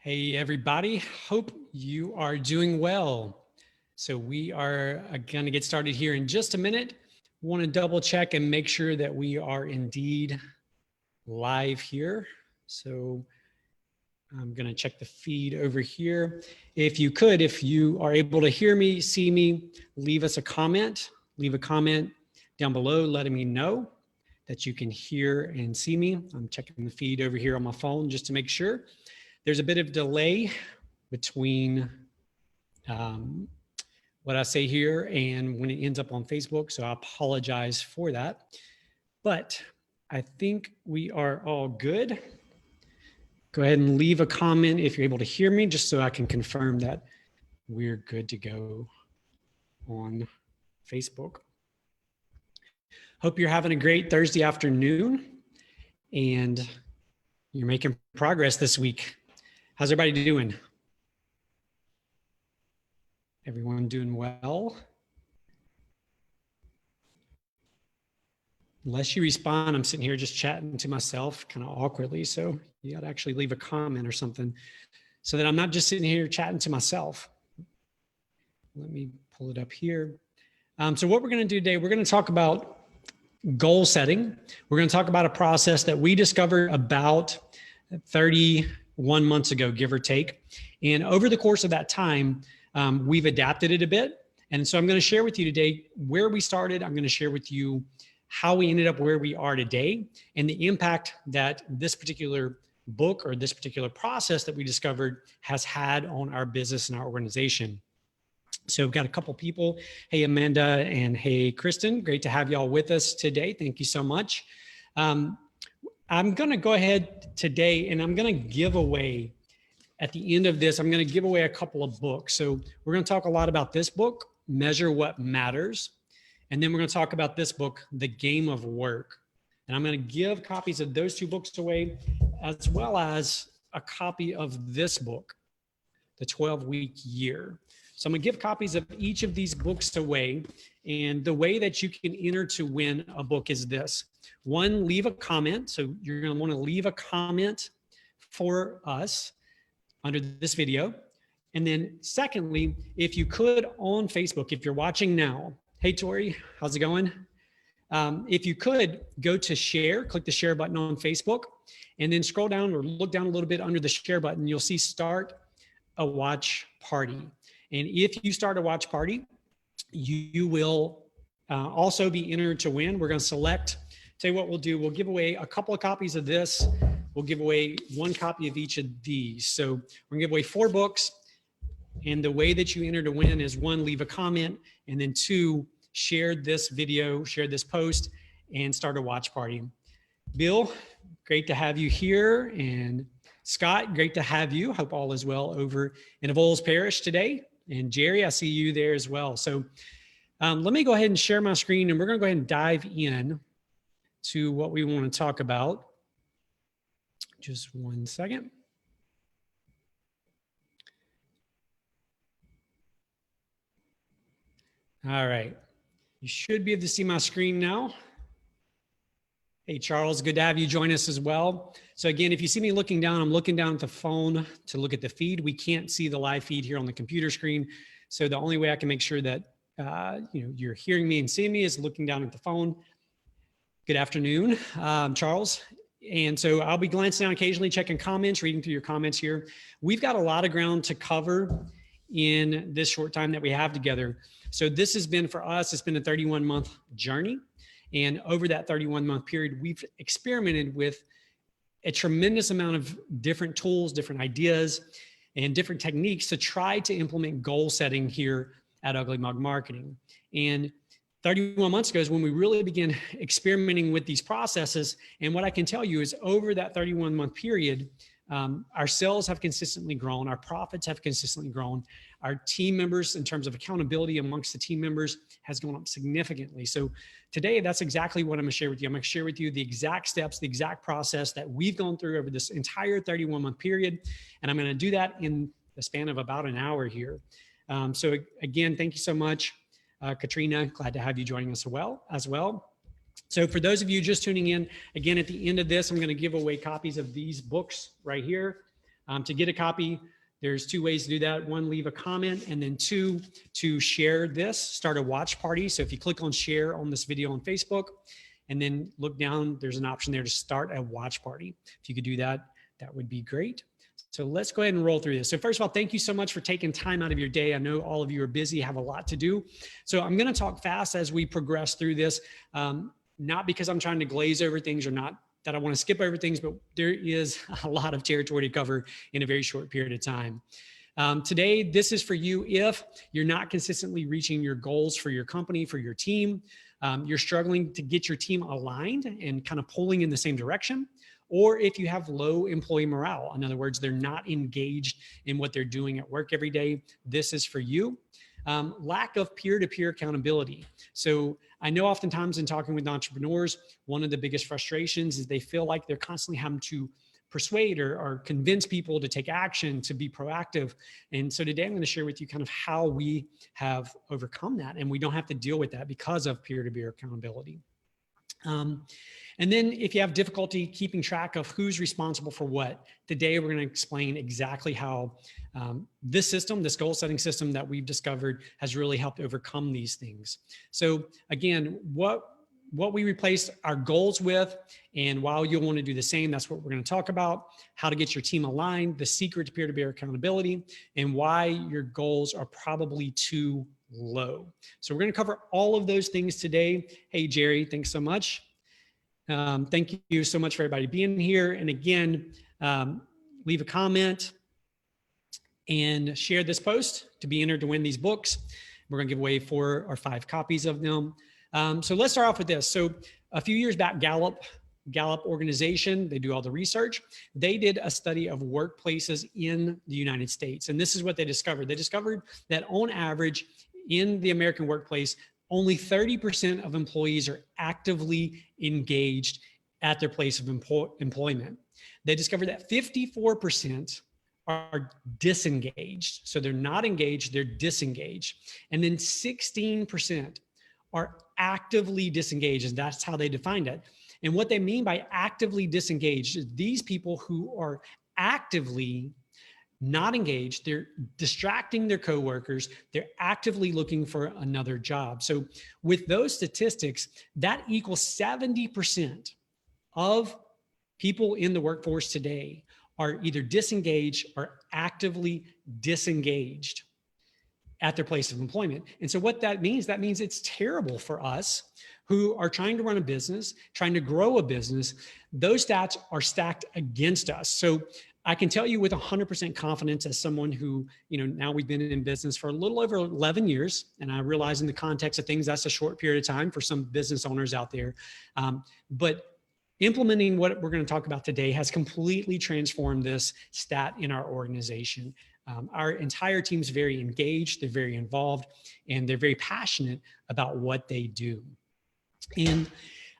Hey, everybody. Hope you are doing well. So we are going to get started here in just a minute. Want to double check and make sure that we are indeed live here. So I'm going to check the feed over here. If you are able to hear me, see me, leave us a comment. Leave a comment down below letting me know that you can hear and see me. I'm checking the feed over here on my phone just to make sure. There's a bit of delay between what I say here and when it ends up on Facebook, so I apologize for that. But I think we are all good. Go ahead and leave a comment if you're able to hear me, just so I can confirm that we're good to go on Facebook. Hope you're having a great Thursday afternoon and you're making progress this week. How's everybody doing? Everyone doing well? Unless you respond, I'm sitting here just chatting to myself kind of awkwardly. So you got to actually leave a comment or something so that I'm not just sitting here chatting to myself. Let me pull it up here. So what we're going to do today, we're going to talk about goal setting. We're going to talk about a process that we discovered about 31 months ago, give or take. And over the course of that time, we've adapted it a bit. And so I'm going to share with you today where we started. I'm going to share with you how we ended up where we are today and the impact that this particular book or this particular process that we discovered has had on our business and our organization. So we've got a couple people. Hey, Amanda and hey, Kristen. Great to have y'all with us today. Thank you so much. I'm going to go ahead today and I'm going to give away at the end of this, I'm going to give away a couple of books. So we're going to talk a lot about this book, Measure What Matters. And then we're going to talk about this book, The Game of Work. And I'm going to give copies of those two books away, as well as a copy of this book, The 12-Week Year. So I'm going to give copies of each of these books away. And the way that you can enter to win a book is this. One, leave a comment. So you're going to want to leave a comment for us under this video. And then secondly, if you could on Facebook, if you're watching now, hey, Tori, how's it going? If you could go to share, click the share button on Facebook, and then scroll down or look down a little bit under the share button, you'll see start a watch party. And if you start a watch party, you will also be entered to win. We're going to select, tell you what we'll do. We'll give away a couple of copies of this. We'll give away one copy of each of these. So we're gonna give away 4 books. And the way that you enter to win is 1, leave a comment, and then 2, share this video, share this post, and start a watch party. Bill, great to have you here. And Scott, great to have you. Hope all is well over in Avoyelles Parish today. And Jerry, I see you there as well. So let me go ahead and share my screen, and we're gonna go ahead and dive in to what we wanna talk about. Just one second. All right. You should be able to see my screen now. Hey, Charles, good to have you join us as well. So again, if you see me looking down, I'm looking down at the phone to look at the feed. We can't see the live feed here on the computer screen. So the only way I can make sure that you're hearing me and seeing me is looking down at the phone. Good afternoon, Charles. And so I'll be glancing down occasionally, checking comments, reading through your comments here. We've got a lot of ground to cover in this short time that we have together. So this has been, for us, it's been a 31-month journey. And over that 31-month period, we've experimented with a tremendous amount of different tools, different ideas, and different techniques to try to implement goal setting here at Ugly Mug Marketing. And 31 months ago is when we really began experimenting with these processes. And what I can tell you is over that 31-month period, our sales have consistently grown. Our profits have consistently grown. Our team members, in terms of accountability amongst the team members, has gone up significantly. So today, that's exactly what I'm going to share with you. I'm going to share with you the exact steps, the exact process that we've gone through over this entire 31-month period. And I'm going to do that in the span of about an hour here. So again, thank you so much. Katrina, glad to have you joining us as well. So for those of you just tuning in, again, at the end of this, I'm going to give away copies of these books right here. To get a copy, there's two ways to do that. One, leave a comment, and then two, to share this, start a watch party. So if you click on share on this video on Facebook, and then look down, there's an option there to start a watch party. If you could do that, that would be great. So let's go ahead and roll through this. So first of all, thank you so much for taking time out of your day. I know all of you are busy, have a lot to do. So I'm going to talk fast as we progress through this, not because I'm trying to glaze over things or not that I want to skip over things, but there is a lot of territory to cover in a very short period of time. Today, this is for you if you're not consistently reaching your goals for your company, for your team. You're struggling to get your team aligned and kind of pulling in the same direction, or if you have low employee morale. In other words, they're not engaged in what they're doing at work every day. This is for you. Lack of peer-to-peer accountability. So I know oftentimes in talking with entrepreneurs, one of the biggest frustrations is they feel like they're constantly having to persuade or convince people to take action, to be proactive. And so today I'm going to share with you kind of how we have overcome that, and we don't have to deal with that because of peer-to-peer accountability. And then if you have difficulty keeping track of who's responsible for what, today we're going to explain exactly how this system, this goal setting system that we've discovered, has really helped overcome these things. So again, what we replaced our goals with, and while you'll want to do the same, that's what we're going to talk about: how to get your team aligned, the secret to peer-to-peer accountability, and why your goals are probably too low. So we're going to cover all of those things today. Hey, Jerry, thanks so much. Thank you so much for everybody being here. And again, leave a comment and share this post to be entered to win these books. We're going to give away 4 or 5 copies of them. So let's start off with this. So a few years back, Gallup organization, they do all the research. They did a study of workplaces in the United States. And this is what they discovered. They discovered that on average in the American workplace, only 30% of employees are actively engaged at their place of employment. They discovered that 54% are disengaged. So they're not engaged, they're disengaged. And then 16% are actively disengaged, and that's how they defined it. And what they mean by actively disengaged is these people who are actively not engaged, they're distracting their coworkers, they're actively looking for another job. So with those statistics, that equals 70% of people in the workforce today are either disengaged or actively disengaged at their place of employment. And so what that means it's terrible for us who are trying to run a business, trying to grow a business. Those stats are stacked against us. So I can tell you with 100% confidence, as someone who, now we've been in business for a little over 11 years, and I realize in the context of things, that's a short period of time for some business owners out there. But implementing what we're going to talk about today has completely transformed this stat in our organization. Our entire team's very engaged, they're very involved, and they're very passionate about what they do. And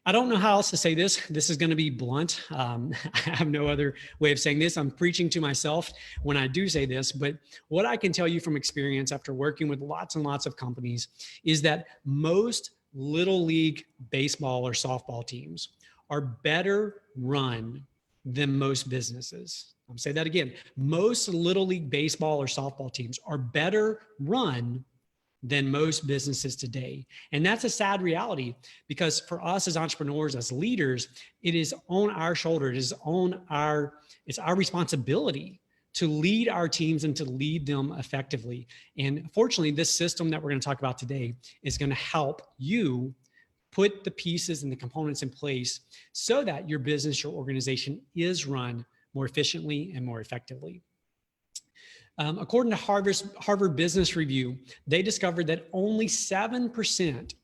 I don't know how else to say this. This is going to be blunt. I have no other way of saying this. I'm preaching to myself when I do say this, but what I can tell you from experience after working with lots and lots of companies is that most little league baseball or softball teams are better run than most businesses. I'll say that again. Most little league baseball or softball teams are better run than most businesses today. And that's a sad reality, because for us as entrepreneurs, as leaders, it is on our shoulder. It's our responsibility to lead our teams and to lead them effectively. And fortunately, this system that we're going to talk about today is going to help you put the pieces and the components in place so that your business, your organization is run more efficiently and more effectively. According to Harvard Business Review, they discovered that only 7%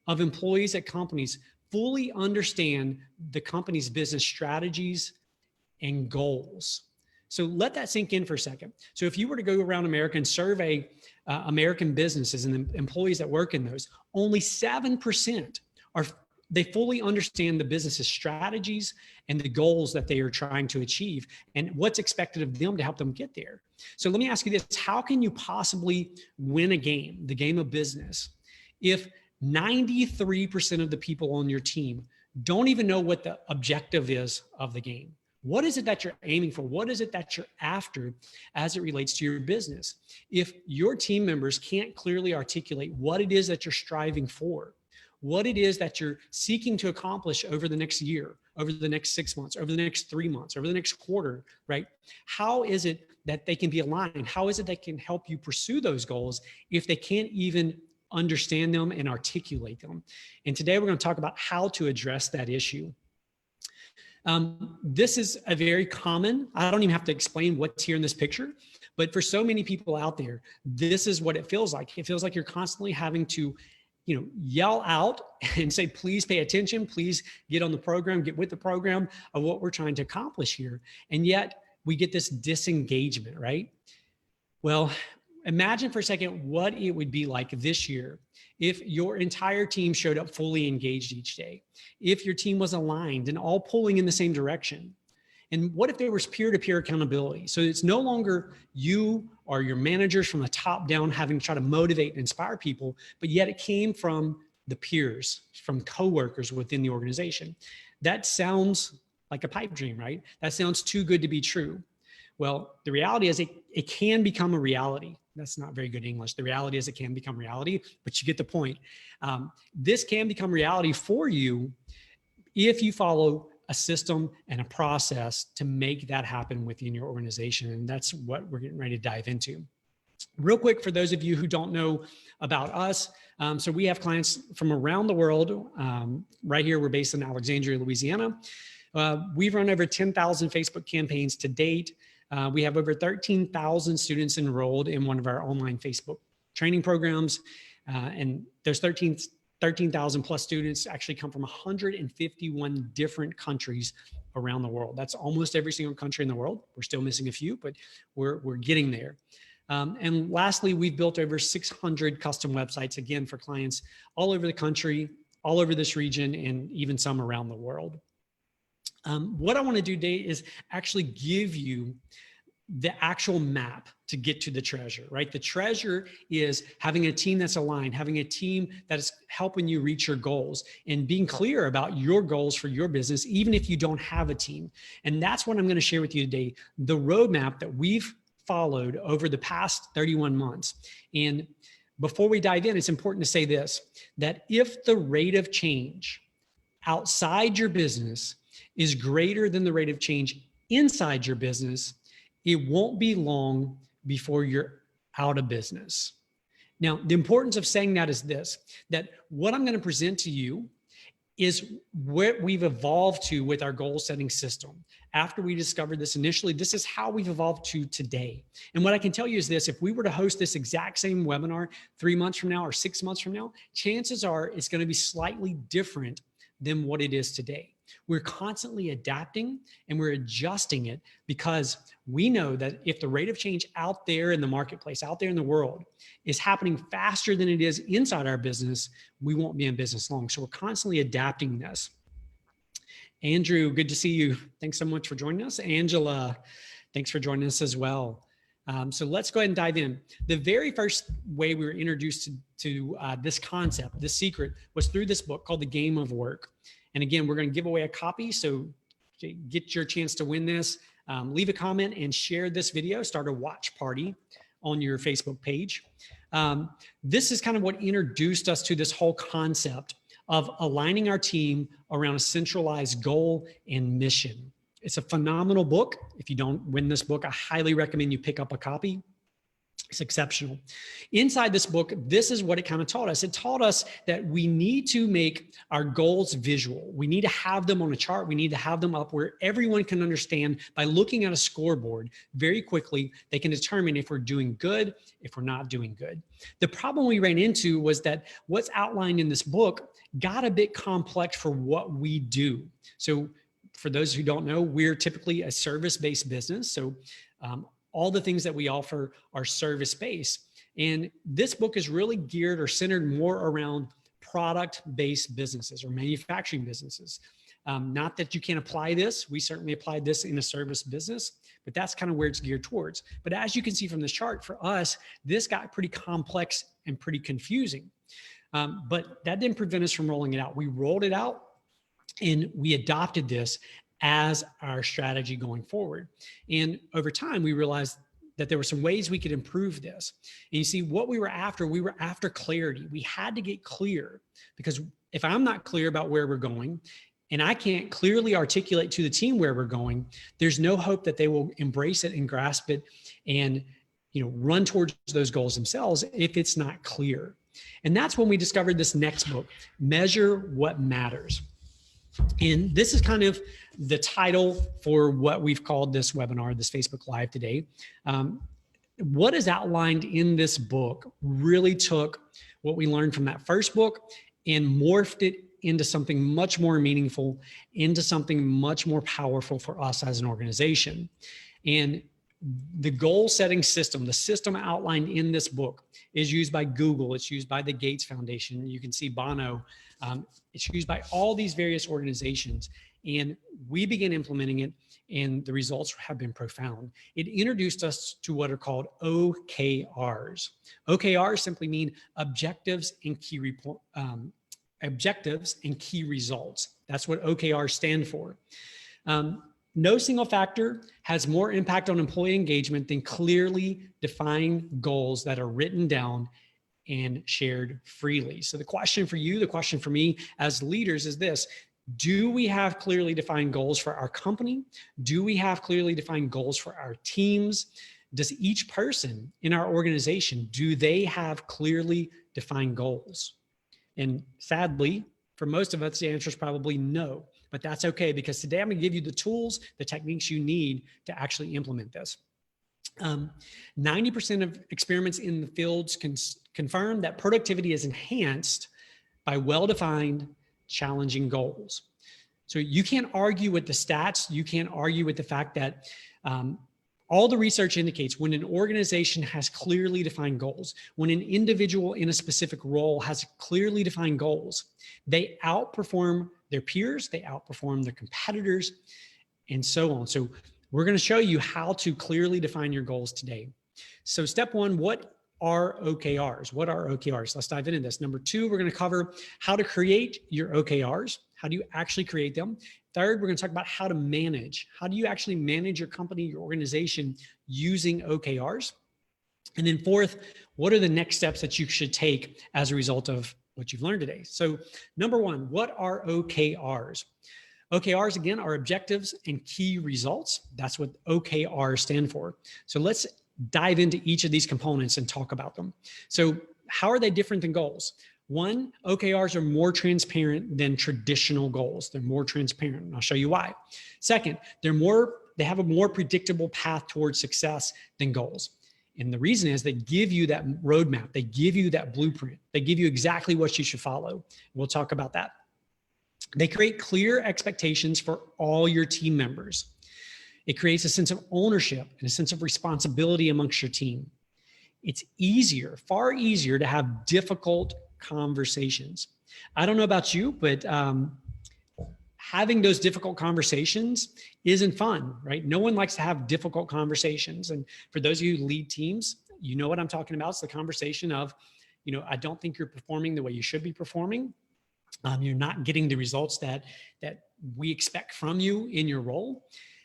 of employees at companies fully understand the company's business strategies and goals. So let that sink in for a second. So if you were to go around America and survey American businesses and the employees that work in those, only 7% they fully understand the business's strategies and the goals that they are trying to achieve and what's expected of them to help them get there. So let me ask you this: how can you possibly win a game, the game of business, if 93% of the people on your team don't even know what the objective is of the game? What is it that you're aiming for? What is it that you're after as it relates to your business? If your team members can't clearly articulate what it is that you're striving for, what it is that you're seeking to accomplish over the next year, over the next 6 months, over the next 3 months, over the next quarter, right? How is it that they can be aligned? How is it they can help you pursue those goals if they can't even understand them and articulate them? And today we're going to talk about how to address that issue. This is a very common, I don't even have to explain what's here in this picture, but for so many people out there, this is what it feels like. It feels like you're constantly having to yell out and say, please pay attention, please get on the program, get with the program of what we're trying to accomplish here. And yet we get this disengagement, right? Well, imagine for a second what it would be like this year if your entire team showed up fully engaged each day, if your team was aligned and all pulling in the same direction. And what if there was peer-to-peer accountability? So it's no longer you or your managers from the top down having to try to motivate and inspire people, but yet it came from the peers, from coworkers within the organization. That sounds like a pipe dream, right? That sounds too good to be true. Well, the reality is it can become a reality. That's not very good English. The reality is it can become reality, but you get the point. This can become reality for you if you follow a system and a process to make that happen within your organization. And that's what we're getting ready to dive into. Real quick, for those of you who don't know about us, so we have clients from around the world. Right here, we're based in Alexandria, Louisiana. We've run over 10,000 Facebook campaigns to date. We have over 13,000 students enrolled in one of our online Facebook training programs. And those 13,000 plus students actually come from 151 different countries around the world. That's almost every single country in the world. We're still missing a few, but we're getting there. And lastly, we've built over 600 custom websites, again, for clients all over the country, all over this region, and even some around the world. What I want to do today is actually give you the actual map to get to the treasure, right? The treasure is having a team that's aligned, having a team that is helping you reach your goals and being clear about your goals for your business, even if you don't have a team. And that's what I'm going to share with you today, the roadmap that we've followed over the past 31 months. And before we dive in, it's important to say this, that if the rate of change outside your business is greater than the rate of change inside your business, it won't be long before you're out of business. Now, the importance of saying that is this, that what I'm going to present to you is what we've evolved to with our goal setting system. After we discovered this initially, this is how we've evolved to today. And what I can tell you is this, if we were to host this exact same webinar 3 months from now or 6 months from now, chances are it's going to be slightly different than what it is today. We're constantly adapting and we're adjusting it because we know that if the rate of change out there in the marketplace, out there in the world is happening faster than it is inside our business, we won't be in business long. So we're constantly adapting this. Andrew, good to see you. Thanks so much for joining us. Angela, thanks for joining us as well. So let's go ahead and dive in. The very first way we were introduced to this concept, this secret, was through this book called The Game of Work. And again, we're going to give away a copy. So get your chance to win this. Leave a comment and share this video. Start a watch party on your Facebook page. This is kind of what introduced us to this whole concept of aligning our team around a centralized goal and mission. It's a phenomenal book. If you don't win this book, I highly recommend you pick up a copy. It's exceptional. Inside this book, this is what it kind of taught us. It taught us that we need to make our goals visual. We need to have them on a chart. We need to have them up where everyone can understand by looking at a scoreboard very quickly. They can determine if we're doing good, if we're not doing good. The problem we ran into was that what's outlined in this book got a bit complex for what we do. So for those who don't know, we're typically a service-based business. So all the things that we offer are service-based. And this book is really geared or centered more around product-based businesses or manufacturing businesses. Not that you can't apply this. We certainly applied this in a service business, but that's kind of where it's geared towards. But as you can see from this chart, for us, this got pretty complex and pretty confusing. But that didn't prevent us from rolling it out. We rolled it out and we adopted this as our strategy going forward. And over time, we realized that there were some ways we could improve this. And you see, what we were after clarity. We had to get clear, because if I'm not clear about where we're going, and I can't clearly articulate to the team where we're going, there's no hope that they will embrace it and grasp it and, run towards those goals themselves if it's not clear. And that's when we discovered this next book, Measure What Matters. And this is kind of the title for what we've called this webinar, this Facebook Live today. What is outlined in this book really took what we learned from that first book and morphed it into something much more meaningful, into something much more powerful for us as an organization. And the goal setting system, the system outlined in this book, is used by Google. It's used by the Gates Foundation. You can see Bono. It's used by all these various organizations. And we began implementing it, and the results have been profound. It introduced us to what are called OKRs. OKRs simply mean objectives and key results. That's what OKRs stand for. No single factor has more impact on employee engagement than clearly defined goals that are written down and shared freely. So the question for you, the question for me as leaders is this: do we have clearly defined goals for our company? Do we have clearly defined goals for our teams? Does each person in our organization, do they have clearly defined goals? And sadly, for most of us, the answer is probably no, but that's okay, because today I'm gonna give you the tools, the techniques you need to actually implement this. 90% of experiments in the fields confirm that productivity is enhanced by well-defined, challenging goals. So you can't argue with the stats. You can't argue with the fact that all the research indicates when an organization has clearly defined goals, when an individual in a specific role has clearly defined goals, they outperform their peers, they outperform their competitors, and so on. So we're going to show you how to clearly define your goals today. So step one, what are OKRs? What are OKRs? Let's dive into this. Number two, we're going to cover how to create your OKRs. How do you actually create them? Third, we're going to talk about how to manage. How do you actually manage your company, your organization using OKRs? And then fourth, what are the next steps that you should take as a result of what you've learned today? So number one, what are OKRs? OKRs, again, are objectives and key results. That's what OKRs stand for. So let's dive into each of these components and talk about them. So how are they different than goals? One, OKRs are more transparent than traditional goals. They're more transparent, and I'll show you why. Second, they have a more predictable path towards success than goals. And the reason is they give you that roadmap. They give you that blueprint. They give you exactly what you should follow. We'll talk about that. They create clear expectations for all your team members. It creates a sense of ownership and a sense of responsibility amongst your team. It's easier, far easier to have difficult conversations. I don't know about you, but having those difficult conversations isn't fun, right? No one likes to have difficult conversations. And for those of you who lead teams, you know what I'm talking about. It's the conversation of, I don't think you're performing the way you should be performing. You're not getting the results that we expect from you in your role.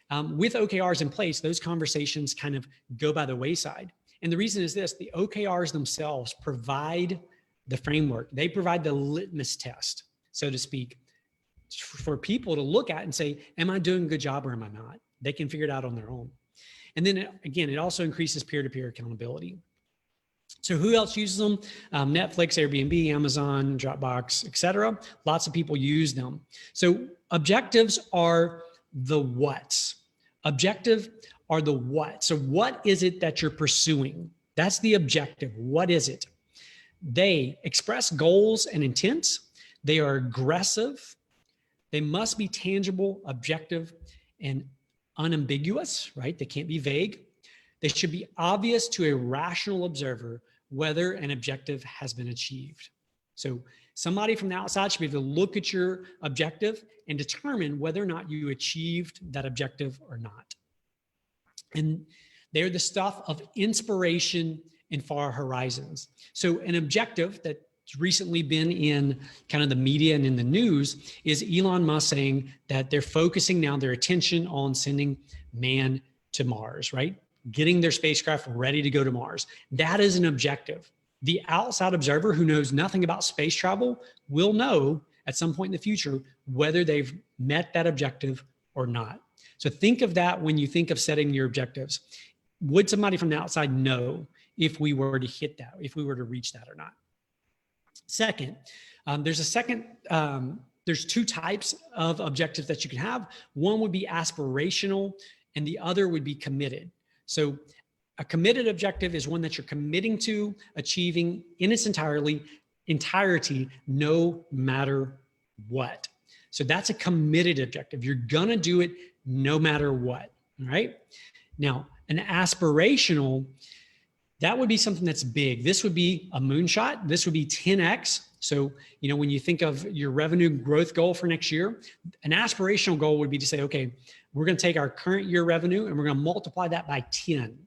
With OKRs in place, those conversations kind of go by the wayside. And the reason is this: the OKRs themselves provide the framework. They provide the litmus test, so to speak, for people to look at and say, am I doing a good job or am I not? They can figure it out on their own. And then again, it also increases peer-to-peer accountability. So who else uses them? Netflix, Airbnb, Amazon, Dropbox, etc. Lots of people use them. So objectives are the what's. Objective are the what. So what is it that you're pursuing? That's the objective. What is it? They express goals and intents. They are aggressive. They must be tangible, objective, and unambiguous, right? They can't be vague. They should be obvious to a rational observer whether an objective has been achieved. So somebody from the outside should be able to look at your objective and determine whether or not you achieved that objective or not. And they're the stuff of inspiration and far horizons. So an objective that recently been in kind of the media and in the news is Elon Musk saying that they're focusing now their attention on sending man to Mars, right? Getting their spacecraft ready to go to Mars. That is an objective. The outside observer who knows nothing about space travel will know at some point in the future whether they've met that objective or not. So think of that when you think of setting your objectives. Would somebody from the outside know if we were to hit that, if we were to reach that or not? Second, there's two types of objectives that you can have. One would be aspirational and the other would be committed. So a committed objective is one that you're committing to achieving in its entirety, no matter what. So that's a committed objective. You're gonna do it no matter what, all right? Now, an aspirational, that would be something that's big. This would be a moonshot. This would be 10x. So, when you think of your revenue growth goal for next year, an aspirational goal would be to say, okay, we're going to take our current year revenue and we're going to multiply that by 10.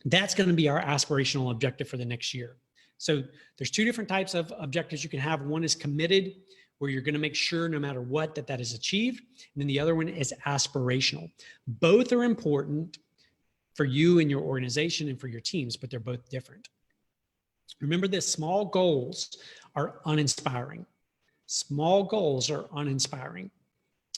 That's going to be our aspirational objective for the next year. So there's two different types of objectives you can have. One is committed, where you're going to make sure no matter what that is achieved. And then the other one is aspirational. Both are important for you and your organization and for your teams, but they're both different. Remember this, small goals are uninspiring. Small goals are uninspiring.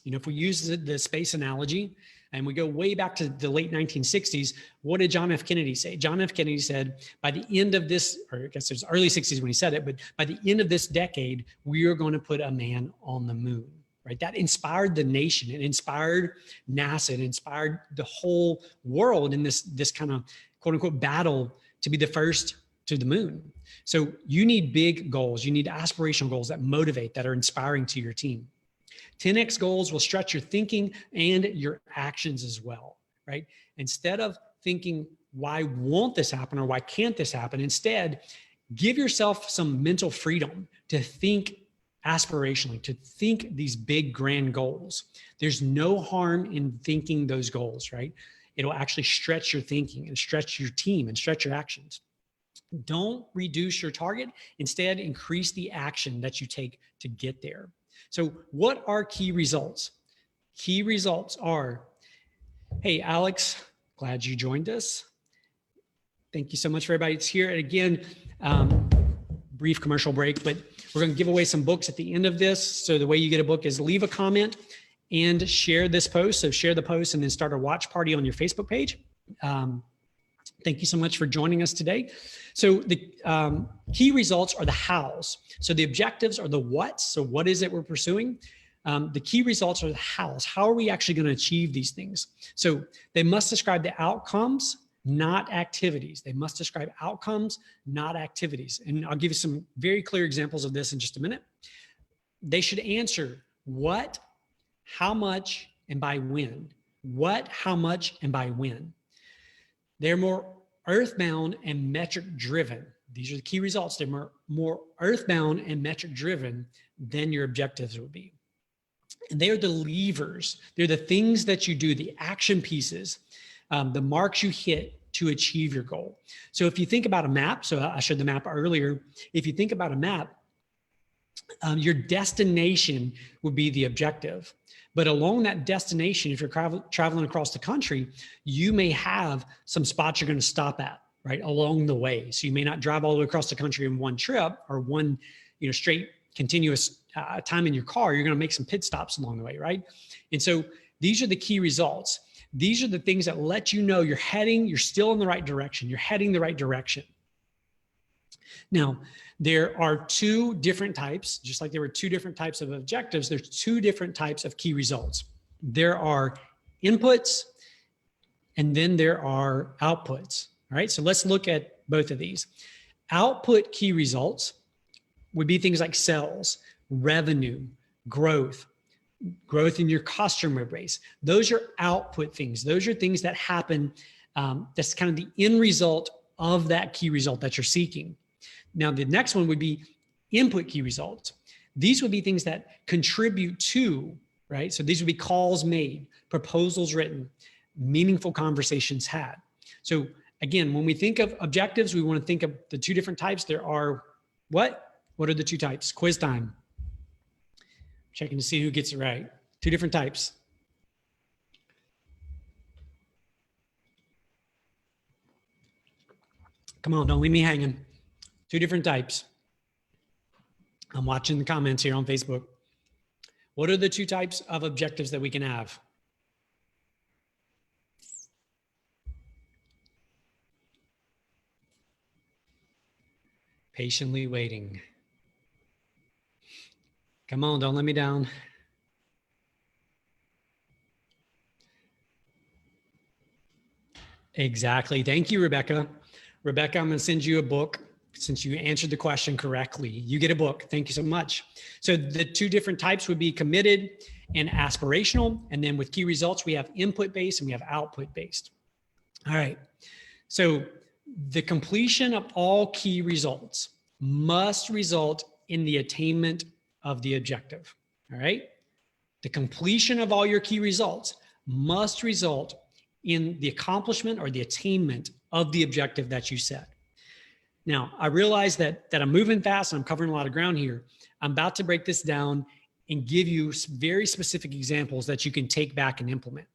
If we use the space analogy and we go way back to the late 1960s, what did John F. Kennedy say? John F. Kennedy said, by the end of this, or I guess it was early 60s when he said it, but by the end of this decade, we are going to put a man on the moon. Right? That inspired the nation. It inspired NASA. It inspired the whole world in this kind of quote unquote battle to be the first to the moon. So you need big goals. You need aspirational goals that motivate, that are inspiring to your team. 10x goals will stretch your thinking and your actions as well, right? Instead of thinking, why won't this happen or why can't this happen? Instead, give yourself some mental freedom to think aspirationally, to think these big, grand goals. There's no harm in thinking those goals, right? It'll actually stretch your thinking and stretch your team and stretch your actions. Don't reduce your target. Instead, increase the action that you take to get there. So what are key results? Key results are, hey, Alex, glad you joined us. Thank you so much for everybody that's here. And again, brief commercial break, but we're going to give away some books at the end of this. So the way you get a book is leave a comment and share this post. So share the post and then start a watch party on your Facebook page. Thank you so much for joining us today. So the key results are the hows. So the objectives are the whats. So what is it we're pursuing? The key results are the hows. How are we actually going to achieve these things? So they must describe the outcomes, not activities. They must describe outcomes, not activities. And I'll give you some very clear examples of this in just a minute. They should answer what, how much, and by when. What, how much, and by when. They're more earthbound and metric driven. These are the key results. They're more earthbound and metric driven than your objectives would be. And they are the levers. They're the things that you do, the action pieces, the marks you hit to achieve your goal. So if you think about a map, so I showed the map earlier. If you think about a map, your destination would be the objective. But along that destination, if you're traveling across the country, you may have some spots you're going to stop at, right, along the way. So you may not drive all the way across the country in one trip or one, straight continuous time in your car. You're going to make some pit stops along the way, right? And so these are the key results. These are the things that let you know you're still in the right direction. You're heading the right direction. Now, there are two different types, just like there were two different types of objectives, there's two different types of key results. There are inputs and then there are outputs, all right? So let's look at both of these. Output key results would be things like sales, revenue, growth in your customer base. Those are output things. Those are things that happen, that's kind of the end result of that key result that you're seeking. Now, the next one would be input key results. These would be things that contribute to, right? So these would be calls made, proposals written, meaningful conversations had. So again, when we think of objectives, we want to think of the two different types. There are what, What are the 2 types? Quiz time. Checking to see who gets it right. 2 different types. Come on, don't leave me hanging. 2 different types. I'm watching the comments here on Facebook. What are the 2 types of objectives that we can have? Patiently waiting. Come on, don't let me down. Exactly. Thank you, Rebecca. Rebecca, I'm going to send you a book since you answered the question correctly. You get a book. Thank you so much. So the 2 different types would be committed and aspirational. And then with key results, we have input-based and we have output-based. All right. So the completion of all key results must result in the attainment of the objective. All right. The completion of all your key results must result in the accomplishment or the attainment of the objective that you set. Now, I realize that I'm moving fast and I'm covering a lot of ground here. I'm about to break this down and give you very specific examples that you can take back and implement.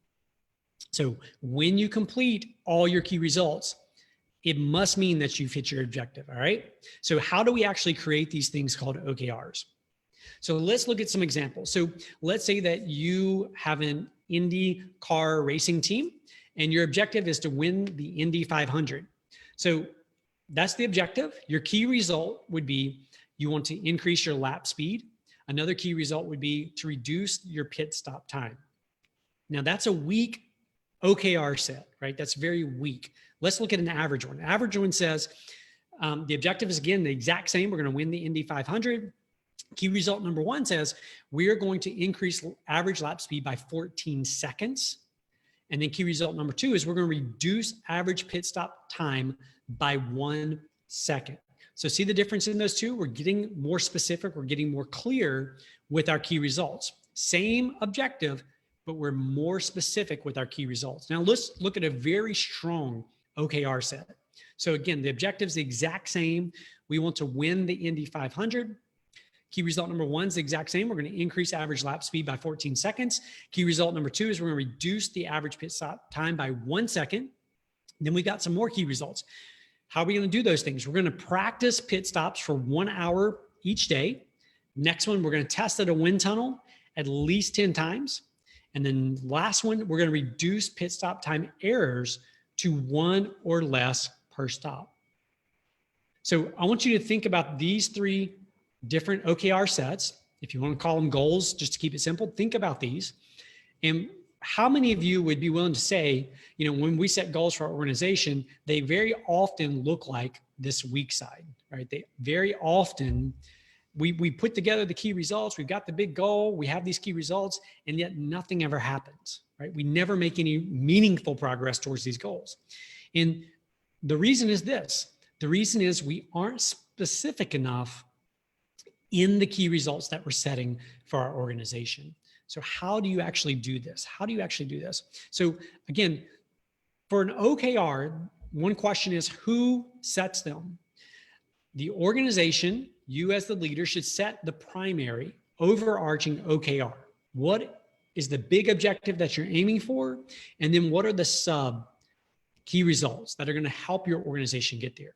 So when you complete all your key results, it must mean that you've hit your objective, all right? So how do we actually create these things called OKRs? So let's look at some examples. So let's say that you have an Indy car racing team and your objective is to win the Indy 500. So that's the objective. Your key result would be you want to increase your lap speed. Another key result would be to reduce your pit stop time. Now that's a weak OKR set, right? That's very weak. Let's look at an average one. Average one says the objective is, again, the exact same. We're going to win the Indy 500. Key result number 1 says we are going to increase average lap speed by 14 seconds. And then key result number 2 is we're going to reduce average pit stop time by 1 second. So see the difference in those 2? We're getting more specific. We're getting more clear with our key results. Same objective, but we're more specific with our key results. Now let's look at a very strong OKR set. So again, the objective is the exact same. We want to win the Indy 500. Key result number 1 is the exact same. We're going to increase average lap speed by 14 seconds. Key result number 2 is we're going to reduce the average pit stop time by 1 second. Then we got some more key results. How are we going to do those things? We're going to practice pit stops for 1 hour each day. Next one, we're going to test at a wind tunnel at least 10 times. And then last one, we're going to reduce pit stop time errors to 1 or less per stop. So I want you to think about these 3 different OKR sets. If you want to call them goals, just to keep it simple, think about these. And how many of you would be willing to say, you know, when we set goals for our organization, they very often look like this weak side, right? They very often, we put together the key results, we've got the big goal, we have these key results, and yet nothing ever happens, right? We never make any meaningful progress towards these goals. And the reason is this. The reason is we aren't specific enough in the key results that we're setting for our organization. So how do you actually do this? How do you actually do this? So again, for an OKR, one question is who sets them? The organization, you as the leader, should set the primary overarching OKR. What is the big objective that you're aiming for? And then what are the sub key results that are going to help your organization get there?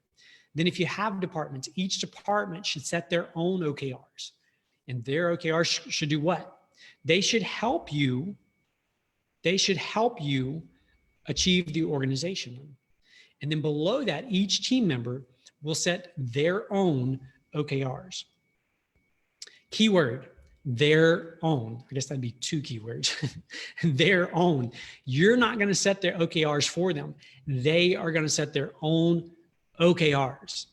Then if you have departments, each department should set their own OKRs. And their OKRs should do what? They should help you achieve the organization. And then below that, each team member will set their own OKRs. Keyword, their own. I guess that'd be 2 keywords. Their own. You're not going to set their OKRs for them. They are going to set their own OKRs.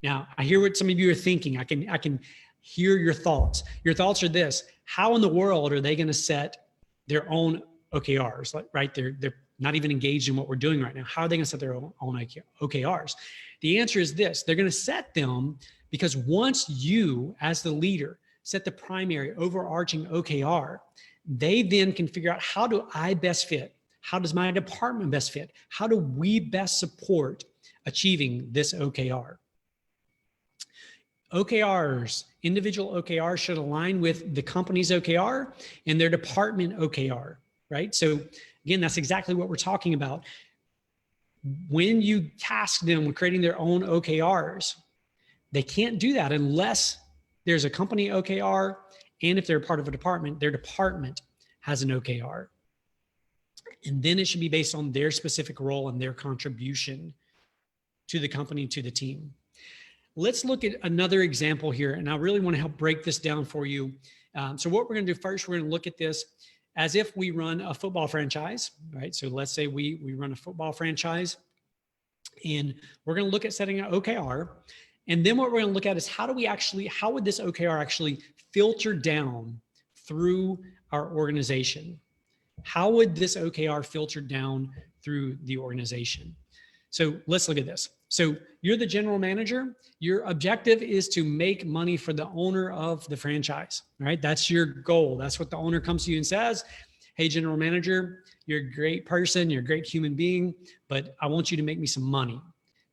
Now, I hear what some of you are thinking. I can hear your thoughts. Your thoughts are this: how in the world are they going to set their own OKRs? Right? They're not even engaged in what we're doing right now. How are they going to set their own OKRs? The answer is this: they're going to set them because once you, as the leader, set the primary overarching OKR, they then can figure out, how do I best fit? How does my department best fit? How do we best support achieving this OKR? OKRs, individual OKRs should align with the company's OKR and their department OKR, right? So again, that's exactly what we're talking about. When you task them with creating their own OKRs, they can't do that unless there's a company OKR, and if they're part of a department, their department has an OKR. And then it should be based on their specific role and their contribution to the company, to the team. Let's look at another example here, and I really want to help break this down for you. So what we're going to do first, we're going to look at this as if we run a football franchise, right? So let's say we run a football franchise, and we're going to look at setting an OKR. And then what we're going to look at is how would this OKR actually filter down through our organization? How would this OKR filter down through the organization? So let's look at this. So you're the general manager. Your objective is to make money for the owner of the franchise, right? That's your goal. That's what the owner comes to you and says, hey, general manager, you're a great person. You're a great human being, but I want you to make me some money.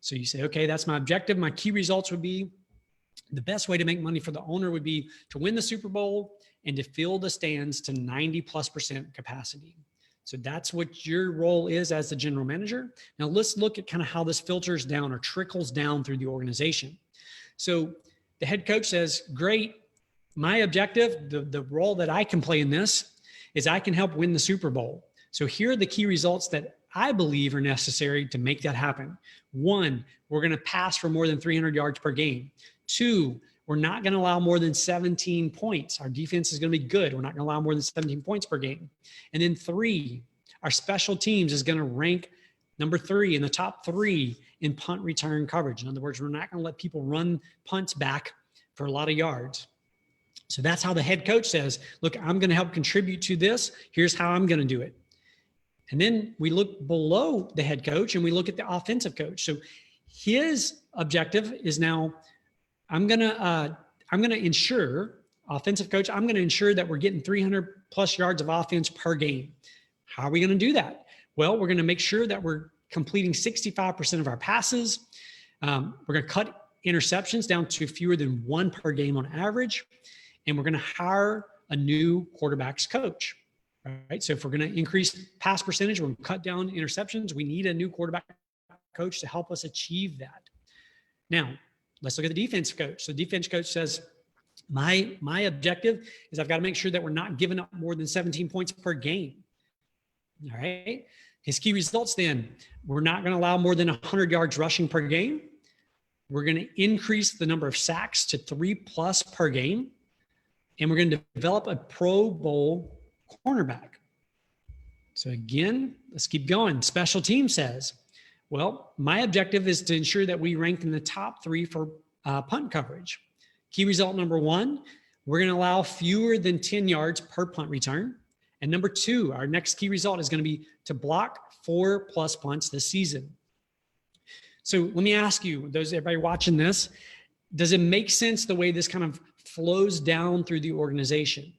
So you say, okay, that's my objective. My key results would be the best way to make money for the owner would be to win the Super Bowl and to fill the stands to 90+% capacity. So that's what your role is as the general manager. Now let's look at kind of how this filters down or trickles down through the organization. So the head coach says, great, my objective, the role that I can play in this is I can help win the Super Bowl. So here are the key results that I believe are necessary to make that happen. 1, we're going to pass for more than 300 yards per game. 2, we're not going to allow more than 17 points. Our defense is going to be good. We're not going to allow more than 17 points per game. And then 3, our special teams is going to rank number 3 in the top 3 in punt return coverage. In other words, we're not going to let people run punts back for a lot of yards. So that's how the head coach says, look, I'm going to help contribute to this. Here's how I'm going to do it. And then we look below the head coach and we look at the offensive coach. So his objective is now, I'm going to ensure, offensive coach, I'm going to ensure that we're getting 300+ yards of offense per game. How are we going to do that? Well, we're going to make sure that we're completing 65% of our passes. We're going to cut interceptions down to fewer than 1 per game on average. And we're going to hire a new quarterbacks coach, right? So if we're going to increase pass percentage, we're going to cut down interceptions. We need a new quarterback coach to help us achieve that. Now, let's look at the defense coach. So the defense coach says, my objective is I've got to make sure that we're not giving up more than 17 points per game. All right. His key results then, we're not going to allow more than 100 yards rushing per game. We're going to increase the number of sacks to 3+ per game. And we're going to develop a Pro Bowl cornerback. So again, let's keep going. Special team says, well, my objective is to ensure that we rank in the top 3 for punt coverage. Key result number 1, we're going to allow fewer than 10 yards per punt return. And number 2, our next key result is going to be to block 4+ punts this season. So let me ask you, everybody watching this, does it make sense the way this kind of flows down through the organization?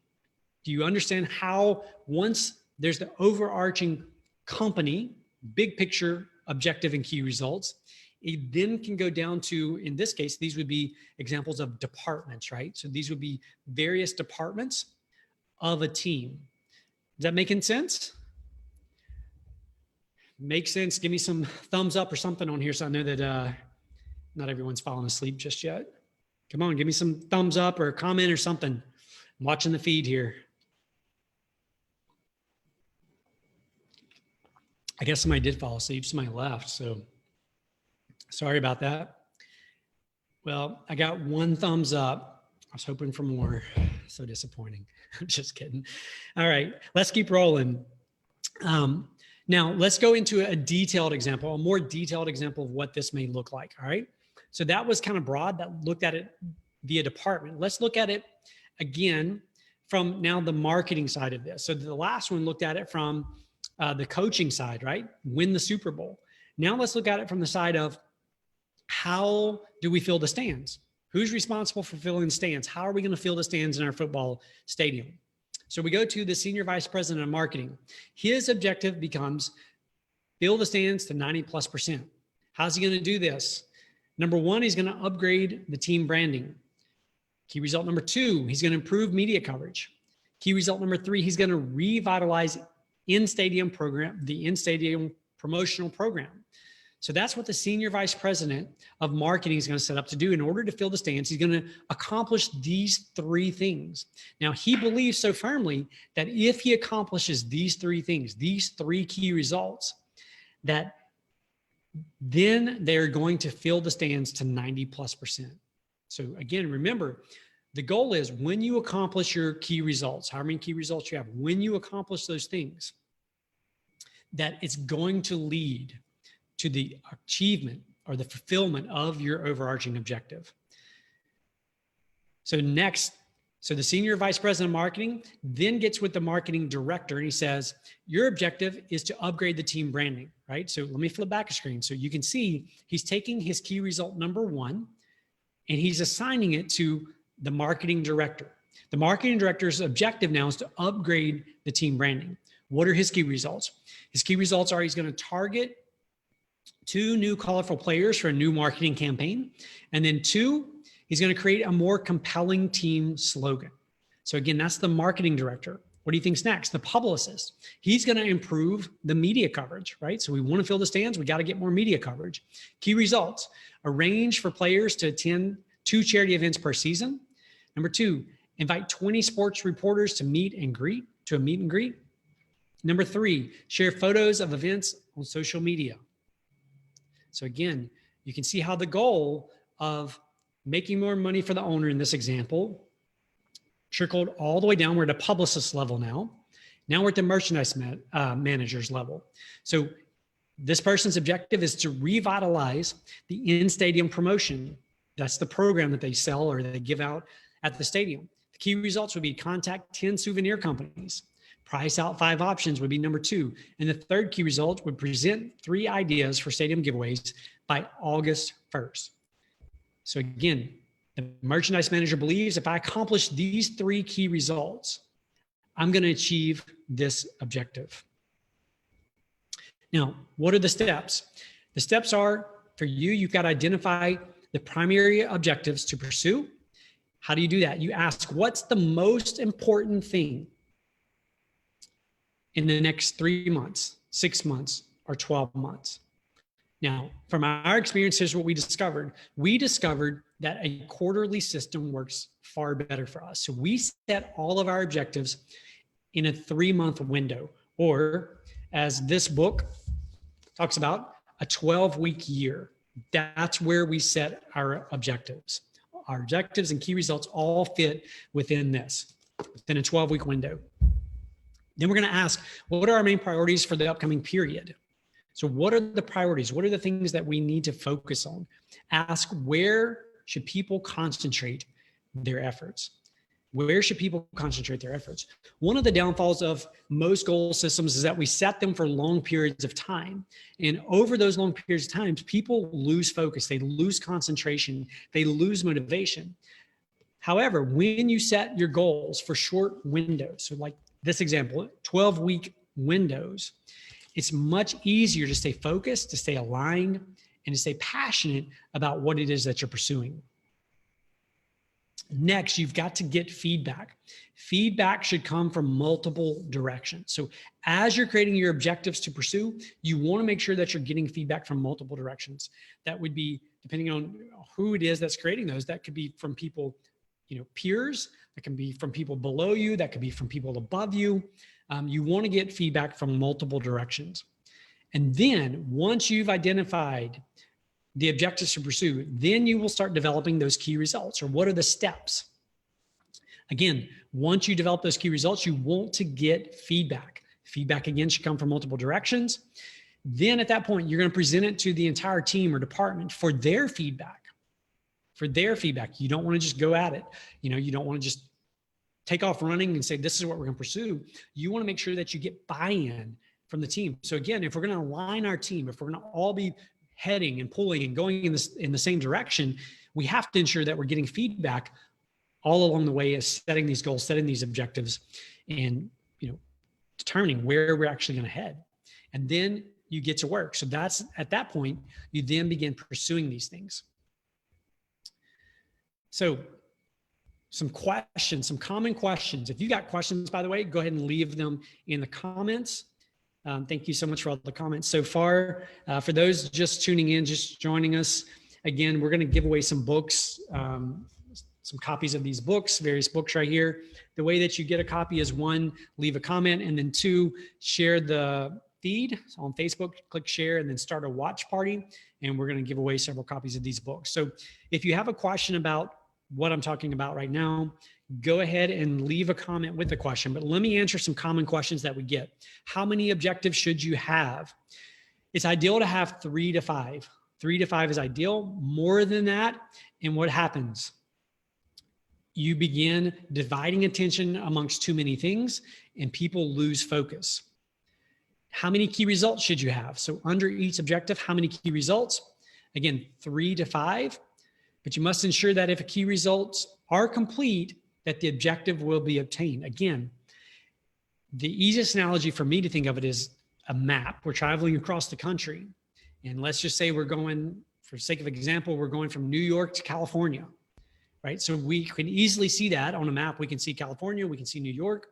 Do you understand how once there's the overarching company, big picture, objective and key results, it then can go down to, in this case, these would be examples of departments, right? So these would be various departments of a team. Is that making sense? Makes sense. Give me some thumbs up or something on here so I know that not everyone's falling asleep just yet. Come on, give me some thumbs up or a comment or something. I'm watching the feed here. I guess somebody did fall asleep, somebody left, so sorry about that. Well, I got 1 thumbs up. I was hoping for more. So disappointing. I'm just kidding. All right, let's keep rolling. Now, let's go into a detailed example, a more detailed example of what this may look like, all right? So that was kind of broad, that looked at it via department. Let's look at it again from now the marketing side of this. So the last one looked at it from the coaching side, right? Win the Super Bowl. Now let's look at it from the side of how do we fill the stands? Who's responsible for filling the stands? How are we going to fill the stands in our football stadium? So we go to the senior vice president of marketing. His objective becomes fill the stands to 90+%. How's he going to do this? Number 1, he's going to upgrade the team branding. Key result number 2, he's going to improve media coverage. Key result number 3, he's going to revitalize in-stadium program, the in-stadium promotional program. So that's what the senior vice president of marketing is going to set up to do in order to fill the stands. He's going to accomplish these 3 things. Now, he believes so firmly that if he accomplishes these 3 things, these 3 key results, that then they're going to fill the stands to 90+%. So again, remember, the goal is when you accomplish your key results, how many key results you have, when you accomplish those things, that it's going to lead to the achievement or the fulfillment of your overarching objective. So next, so the senior vice president of marketing then gets with the marketing director and he says, your objective is to upgrade the team branding, right? So let me flip back a screen. So you can see he's taking his key result number 1 and he's assigning it to the marketing director. The marketing director's objective now is to upgrade the team branding. What are his key results? His key results are he's going to target 2 new colorful players for a new marketing campaign. And then 2, he's going to create a more compelling team slogan. So again, that's the marketing director. What do you think's next? The publicist. He's going to improve the media coverage, right? So we want to fill the stands. We got to get more media coverage. Key results: arrange for players to attend 2 charity events per season. Number 2, invite 20 sports reporters to a meet and greet. Number 3, share photos of events on social media. So again, you can see how the goal of making more money for the owner in this example trickled all the way down. We're at a publicist level now. Now we're at the merchandise manager's level. So this person's objective is to revitalize the in-stadium promotion. That's the program that they sell or they give out at the stadium. The key results would be contact 10 souvenir companies. Price out 5 options would be number 2. And the third key result would present 3 ideas for stadium giveaways by August 1st. So again, the merchandise manager believes if I accomplish these 3 key results, I'm going to achieve this objective. Now, what are the steps? The steps are for you, you've got to identify the primary objectives to pursue. How do you do that? You ask, what's the most important thing in the next 3 months, 6 months, or 12 months? Now, from our experience, here's what we discovered. We discovered that a quarterly system works far better for us. So we set all of our objectives in a 3-month window, or as this book talks about, a 12-week year. That's where we set our objectives. Our objectives and key results all fit within this, within a 12-week window. Then we're going to ask, what are our main priorities for the upcoming period? So what are the priorities? What are the things that we need to focus on? Ask, where should people concentrate their efforts? Where should people concentrate their efforts? One of the downfalls of most goal systems is that we set them for long periods of time. And over those long periods of time, people lose focus, they lose concentration, they lose motivation. However, when you set your goals for short windows, so like this example, 12-week windows, it's much easier to stay focused, to stay aligned, and to stay passionate about what it is that you're pursuing. Next, you've got to get feedback. Feedback should come from multiple directions. So as you're creating your objectives to pursue, you want to make sure that you're getting feedback from multiple directions. That would be, depending on who it is that's creating those, that could be from people, peers, that can be from people below you, that could be from people above you. You want to get feedback from multiple directions. And then once you've identified the objectives to pursue, then you will start developing those key results, or what are the steps? Again, once you develop those key results, you want to get feedback. Feedback, again, should come from multiple directions. Then at that point, you're going to present it to the entire team or department for their feedback. For their feedback. You don't want to just go at it. You don't want to just take off running and say, this is what we're going to pursue. You want to make sure that you get buy-in from the team. So again, if we're going to align our team, if we're going to all be heading and pulling and going in the same direction, we have to ensure that we're getting feedback all along the way as setting these goals, setting these objectives, and determining where we're actually going to head. And then you get to work. So that's at that point, you then begin pursuing these things. So some questions, some common questions. If you got questions, by the way, go ahead and leave them in the comments. Thank you so much for all the comments so far. For those just tuning in, just joining us, again, we're going to give away some books, some copies of these books, various books right here. The way that you get a copy is 1, leave a comment, and then 2, share the feed on Facebook, click share, and then start a watch party. And we're going to give away several copies of these books. So if you have a question about what I'm talking about right now, go ahead and leave a comment with the question. But let me answer some common questions that we get. How many objectives should you have? It's ideal to have 3 to 5. 3 to 5 is ideal. More than that, and what happens? You begin dividing attention amongst too many things, and people lose focus. How many key results should you have? So under each objective, how many key results? Again, 3 to 5, but you must ensure that if key results are complete, that the objective will be obtained. Again, the easiest analogy for me to think of it is a map. We're traveling across the country, and let's just say we're going, for sake of example, we're going from New York to California, right? So we can easily see that on a map. We can see California, we can see New York,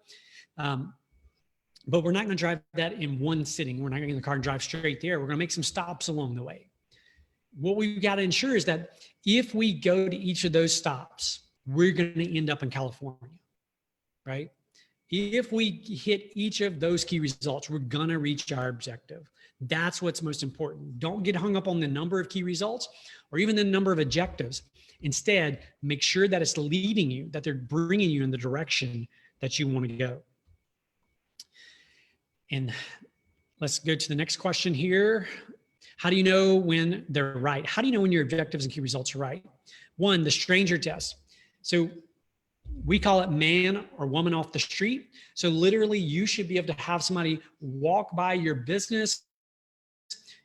but we're not going to drive that in one sitting. We're not going to get in the car and drive straight there. We're going to make some stops along the way. What we've got to ensure is that if we go to each of those stops, we're going to end up in California, right? If we hit each of those key results, we're going to reach our objective. That's what's most important. Don't get hung up on the number of key results or even the number of objectives. Instead, make sure that it's leading you, that they're bringing you in the direction that you want to go. And let's go to the next question here. How do you know when they're right? How do you know when your objectives and key results are right? 1, the stranger test. So we call it man or woman off the street. So literally you should be able to have somebody walk by your business.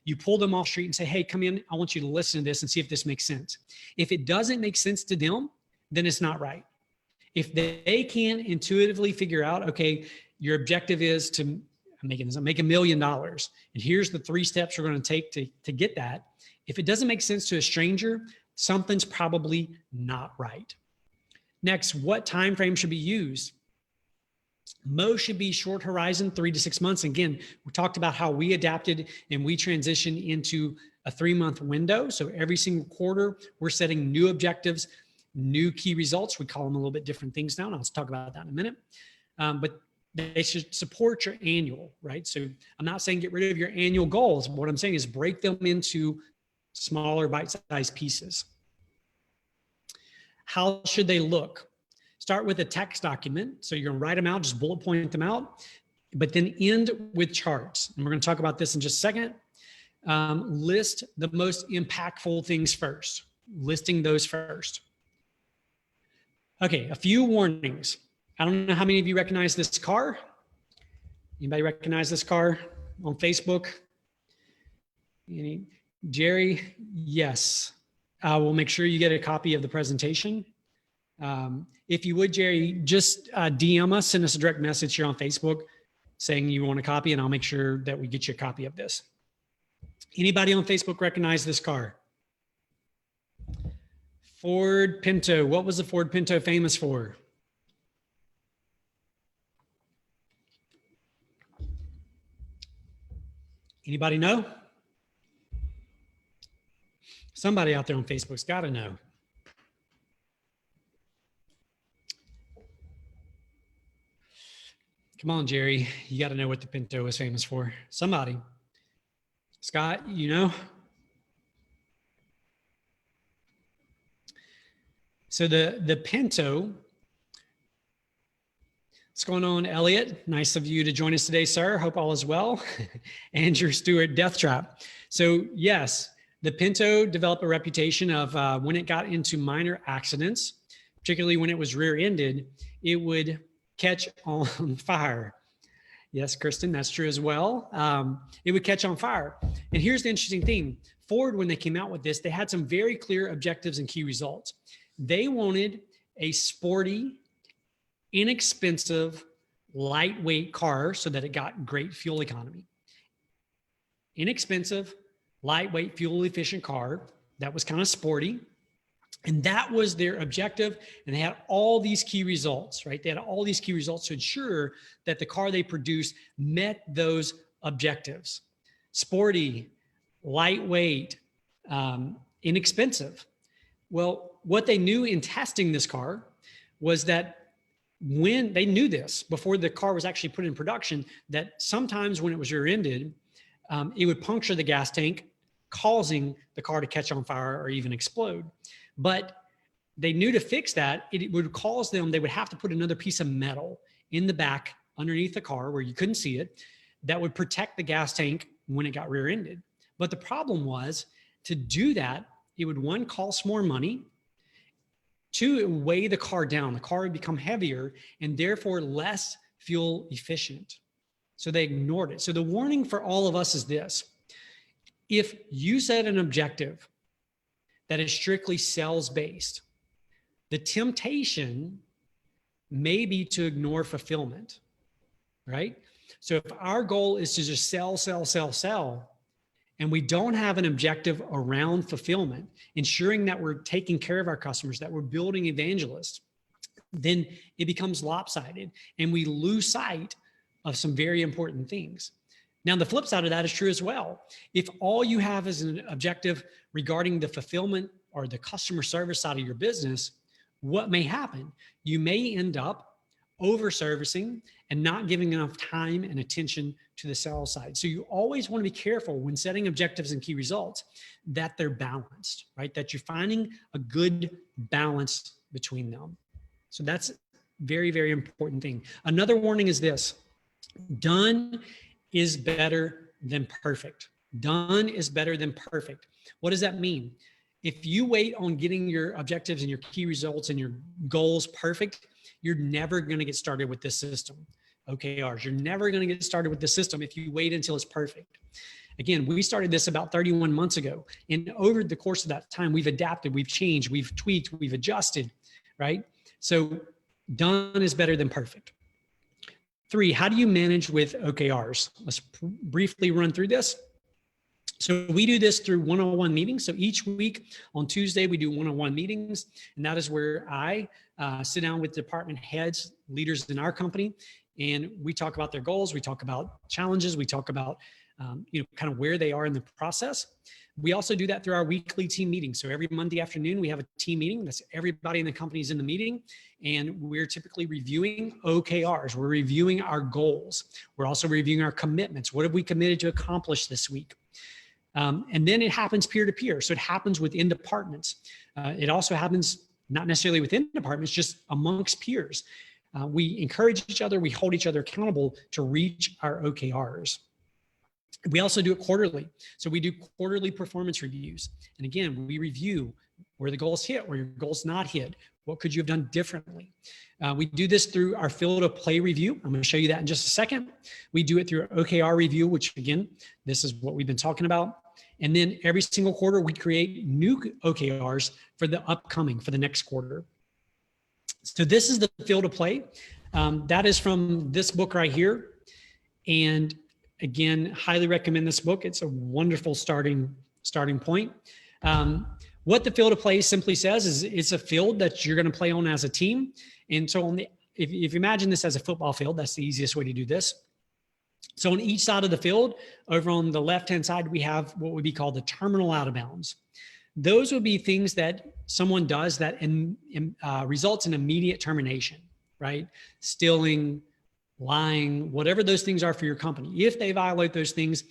You pull them off the street and say, hey, come in. I want you to listen to this and see if this makes sense. If it doesn't make sense to them, then it's not right. If they can intuitively figure out, okay, your objective is to make $1 million. And here's the 3 steps you're going to take to get that. If it doesn't make sense to a stranger, something's probably not right. Next, what time frame should be used? Most should be short horizon, 3 to 6 months. Again, we talked about how we adapted and we transitioned into a 3-month window. So every single quarter, we're setting new objectives, new key results. We call them a little bit different things now, and I'll talk about that in a minute. But they should support your annual, right? So I'm not saying get rid of your annual goals. What I'm saying is break them into smaller bite-sized pieces. How should they look? Start with a text document. So you're going to write them out, just bullet point them out, but then end with charts. And we're going to talk about this in just a second. List the most impactful things first, listing those first. Okay, a few warnings. I don't know how many of you recognize this car. Anybody recognize this car on Facebook? Jerry, yes. We'll make sure you get a copy of the presentation. If you would, Jerry, just DM us, send us a direct message here on Facebook saying you want a copy, and I'll make sure that we get you a copy of this. Anybody on Facebook recognize this car? Ford Pinto. What was the Ford Pinto famous for? Anybody know? Somebody out there on Facebook's got to know. Come on, Jerry. You got to know what the Pinto was famous for. Somebody. Scott, you know? So the Pinto. What's going on, Elliot? Nice of you to join us today, sir. Hope all is well. Andrew Stewart, Death Trap. So yes, the Pinto developed a reputation of when it got into minor accidents, particularly when it was rear-ended, it would catch on fire. Yes, Kristen, that's true as well. It would catch on fire. And here's the interesting thing. Ford, when they came out with this, they had some very clear objectives and key results. They wanted a sporty, inexpensive, lightweight car so that it got great fuel economy. Inexpensive, lightweight, fuel efficient car that was kind of sporty. And that was their objective. And they had all these key results, right? They had all these key results to ensure that the car they produced met those objectives. Sporty, lightweight, inexpensive. Well, what they knew in testing this car was that when they knew this before the car was actually put in production, that sometimes when it was rear-ended, it would puncture the gas tank, causing the car to catch on fire or even explode. But they knew to fix that, it would cause them, they would have to put another piece of metal in the back underneath the car where you couldn't see it, that would protect the gas tank when it got rear-ended. But the problem was, to do that, it would, one, cost more money. Two, it would weigh the car down. The car would become heavier and therefore less fuel efficient. So they ignored it. So the warning for all of us is this: if you set an objective that is strictly sales based, the temptation may be to ignore fulfillment, right? So if our goal is to just sell, and we don't have an objective around fulfillment, ensuring that we're taking care of our customers, that we're building evangelists, then it becomes lopsided and we lose sight of some very important things. Now, the flip side of that is true as well. If all you have is an objective regarding the fulfillment or the customer service side of your business, what may happen? You may end up over-servicing and not giving enough time and attention to the sales side. So you always want to be careful when setting objectives and key results that they're balanced, right? That you're finding a good balance between them. So that's very, very important thing. Another warning is this: done is better than perfect. Done is better than perfect. What does that mean? If you wait on getting your objectives and your key results and your goals perfect, you're never going to get started with this system. OKRs. You're never going to get started with this system if you wait until it's perfect. Again, we started this about 31 months ago. And over the course of that time, we've adapted, we've changed, we've tweaked, we've adjusted, right? So done is better than perfect. 3, how do you manage with OKRs? Let's briefly run through this. So we do this through one-on-one meetings. So each week on Tuesday, we do one-on-one meetings. And that is where I sit down with department heads, leaders in our company, and we talk about their goals. We talk about challenges. We talk about, kind of where they are in the process. We also do that through our weekly team meeting. So every Monday afternoon, we have a team meeting. That's everybody in the company is in the meeting. And we're typically reviewing OKRs. We're reviewing our goals. We're also reviewing our commitments. What have we committed to accomplish this week? And then it happens peer-to-peer. So it happens within departments. It also happens not necessarily within departments, just amongst peers. We encourage each other. We hold each other accountable to reach our OKRs. We also do it quarterly. So we do quarterly performance reviews. And again, we review where the goals hit, where your goals not hit. What could you have done differently? We do this through our field of play review. I'm going to show you that in just a second. We do it through our OKR review, which again, this is what we've been talking about. And then every single quarter, we create new OKRs for the upcoming, for the next quarter. So this is the field of play. That is from this book right here. And again, highly recommend this book. It's a wonderful starting point. What the field of play simply says is it's a field that you're going to play on as a team. And so if you imagine this as a football field, that's the easiest way to do this. So on each side of the field, over on the left-hand side, we have what would be called the terminal out of bounds. Those would be things that someone does that results in immediate termination, right? Stealing, lying, whatever those things are for your company. If they violate those things,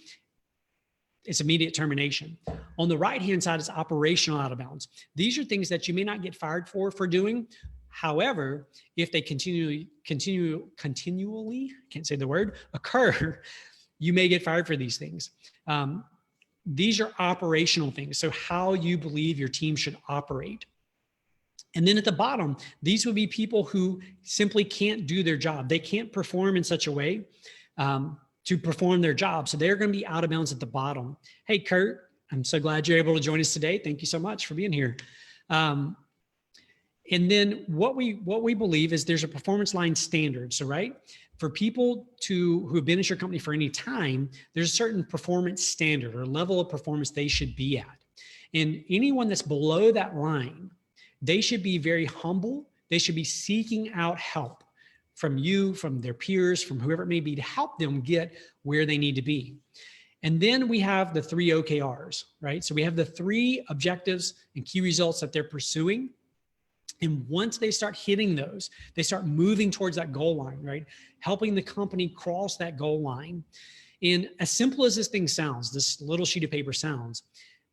it's immediate termination. On the right-hand side is operational out of bounds. These are things that you may not get fired for doing. However, if they continually, can't say the word, occur, you may get fired for these things. These are operational things. So how you believe your team should operate. And then at the bottom, these would be people who simply can't do their job. They can't perform in such a way to perform their job. So they're going to be out of bounds at the bottom. Hey, Kurt, I'm so glad you're able to join us today. Thank you so much for being here. And then what we believe is there's a performance line standard. So, right, for people who have been at your company for any time, there's a certain performance standard or level of performance they should be at. And anyone that's below that line they should be very humble. They should be seeking out help from you, from their peers, from whoever it may be, to help them get where they need to be. And then we have the 3 OKRs, right? So we have the 3 objectives and key results that they're pursuing. And once they start hitting those, they start moving towards that goal line, right? Helping the company cross that goal line. And as simple as this thing sounds, this little sheet of paper sounds,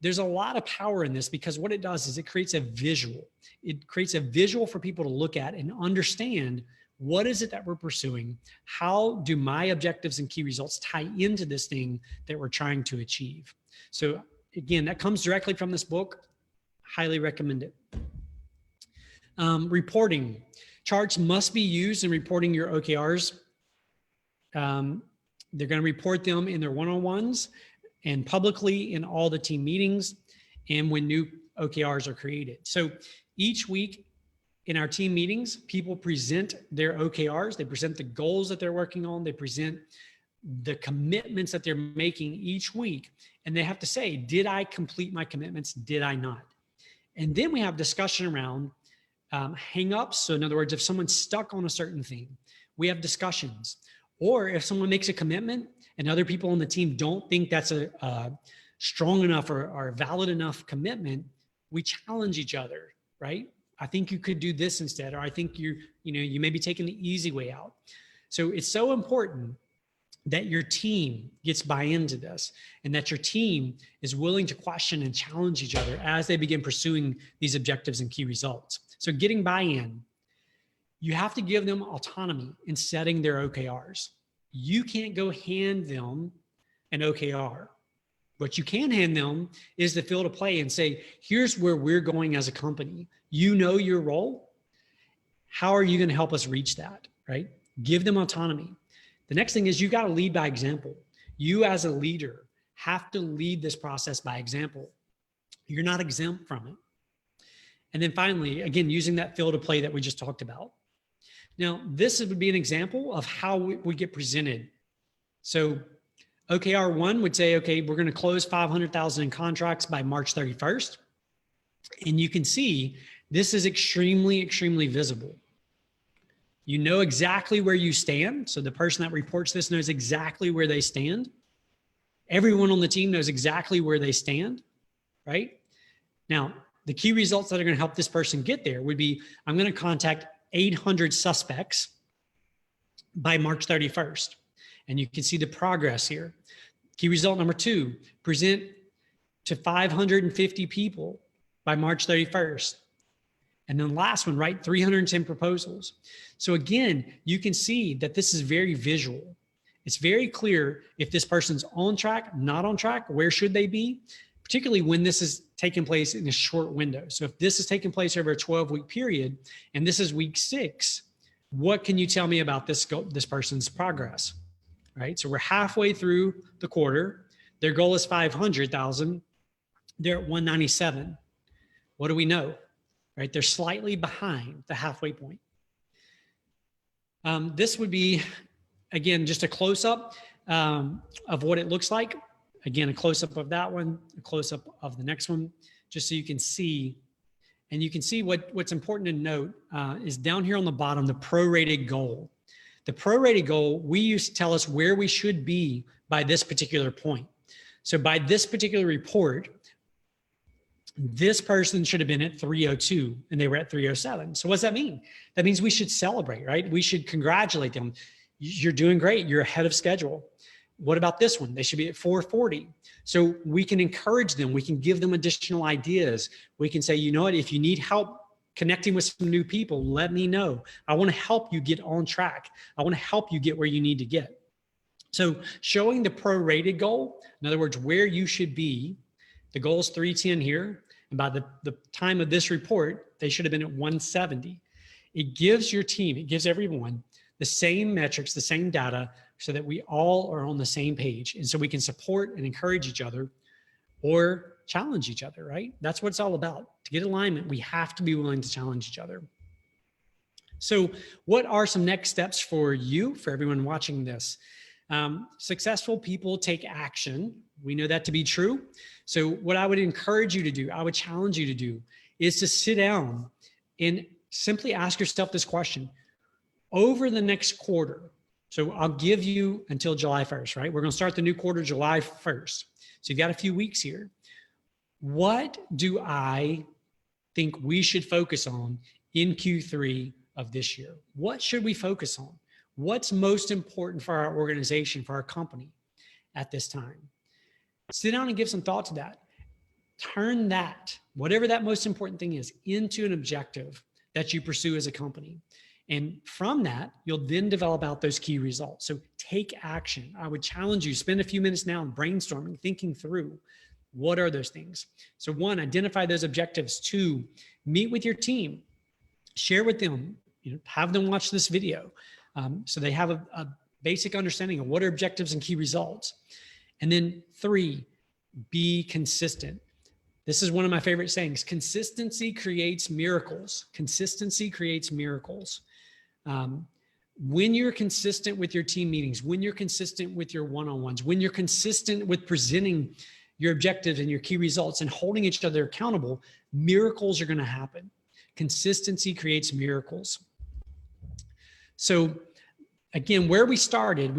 there's a lot of power in this, because what it does is it creates a visual. It creates a visual for people to look at and understand, what is it that we're pursuing? How do my objectives and key results tie into this thing that we're trying to achieve? So again, that comes directly from this book. Highly recommend it. Reporting. Charts must be used in reporting your OKRs. They're going to report them in their one-on-ones and publicly in all the team meetings and when new OKRs are created. So each week in our team meetings, people present their OKRs. They present the goals that they're working on. They present the commitments that they're making each week. And they have to say, did I complete my commitments? Did I not? And then we have discussion around hang-ups. So in other words, if someone's stuck on a certain thing, we have discussions. Or if someone makes a commitment and other people on the team don't think that's a strong enough or valid enough commitment, we challenge each other, right? I think you could do this instead, or I think you may be taking the easy way out. So it's so important that your team gets buy-in to this, and that your team is willing to question and challenge each other as they begin pursuing these objectives and key results. So getting buy-in, you have to give them autonomy in setting their OKRs. You can't go hand them an OKR. What you can hand them is the field of play and say, here's where we're going as a company. You know your role. How are you going to help us reach that, right? Give them autonomy. The next thing is you got to lead by example. You as a leader have to lead this process by example. You're not exempt from it. And then finally, again, using that field of play that we just talked about. Now, this would be an example of how we get presented. So OKR 1 would say, okay, we're going to close 500,000 in contracts by March 31st. And you can see this is extremely, extremely visible. You know exactly where you stand. So the person that reports this knows exactly where they stand. Everyone on the team knows exactly where they stand, right? Now, the key results that are going to help this person get there would be, I'm going to contact 800 suspects by March 31st. And you can see the progress here. Key result number 2, present to 550 people by March 31st. And then last one, write 310 proposals. So again, you can see that this is very visual. It's very clear if this person's on track, not on track, where should they be, particularly when this is taking place in a short window. So if this is taking place over a 12-week period, and this is week 6, what can you tell me about this person's progress, right? So we're halfway through the quarter. Their goal is 500,000. They're at 197. What do we know, right? They're slightly behind the halfway point. This would be, again, just a close-up of what it looks like. Again, a close-up of that one, a close-up of the next one, just so you can see. And you can see what's important to note is down here on the bottom, the prorated goal. The prorated goal, we used to tell us where we should be by this particular point. So by this particular report, this person should have been at 302 and they were at 307. So what does that mean? That means we should celebrate, right? We should congratulate them. You're doing great. You're ahead of schedule. What about this one? They should be at 440. So we can encourage them. We can give them additional ideas. We can say, you know what, if you need help connecting with some new people, let me know. I want to help you get on track. I want to help you get where you need to get. So showing the prorated goal, in other words, where you should be, the goal is 310 here. And by the time of this report, they should have been at 170. It gives your team, it gives everyone the same metrics, the same data, so that we all are on the same page. And so we can support and encourage each other or challenge each other, right? That's what it's all about. To get alignment, we have to be willing to challenge each other. So what are some next steps for you, for everyone watching this? Successful people take action. We know that to be true. So what I would encourage you to do, I would challenge you to do, is to sit down And simply ask yourself this question. Over the next quarter, so I'll give you until July 1st, right? We're going to start the new quarter July 1st. So you've got a few weeks here. What do I think we should focus on in Q3 of this year? What should we focus on? What's most important for our organization, for our company at this time? Sit down and give some thought to that. Turn that, whatever that most important thing is, into an objective that you pursue as a company. And from that, you'll then develop out those key results. So take action. I would challenge you, spend a few minutes now brainstorming, thinking through what are those things. So 1, identify those objectives. 2, meet with your team, share with them, have them watch this video. So they have a basic understanding of what are objectives and key results. And then 3, be consistent. This is one of my favorite sayings. Consistency creates miracles. Consistency creates miracles. When you're consistent with your team meetings, when you're consistent with your one-on-ones, when you're consistent with presenting your objectives and your key results and holding each other accountable, miracles are going to happen. Consistency creates miracles. So again, where we started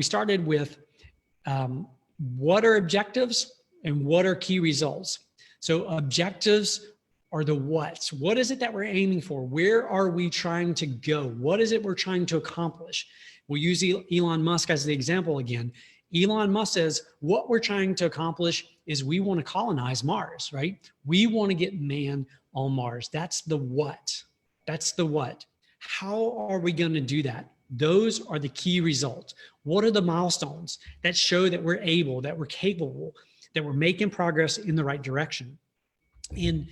with what are objectives and what are key results. So objectives are the what's. What is it that we're aiming for? Where are we trying to go? What is it we're trying to accomplish? We'll use Elon Musk as the example again. Elon Musk says, what we're trying to accomplish is we want to colonize Mars, right? We want to get man on Mars. That's the what. That's the what. How are we going to do that? Those are the key results. What are the milestones that show that we're able, that we're capable, that we're making progress in the right direction? And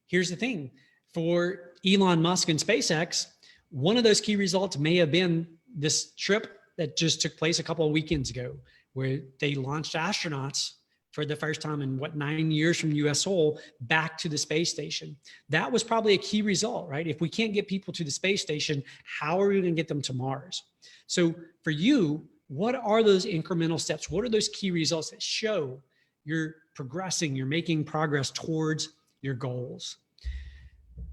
here's the thing, for Elon Musk and SpaceX, one of those key results may have been this trip that just took place a couple of weekends ago, where they launched astronauts for the first time in 9 years from US soil back to the space station. That was probably a key result, right? If we can't get people to the space station, how are we going to get them to Mars? So for you, what are those incremental steps? What are those key results that show you're progressing, you're making progress towards your goals?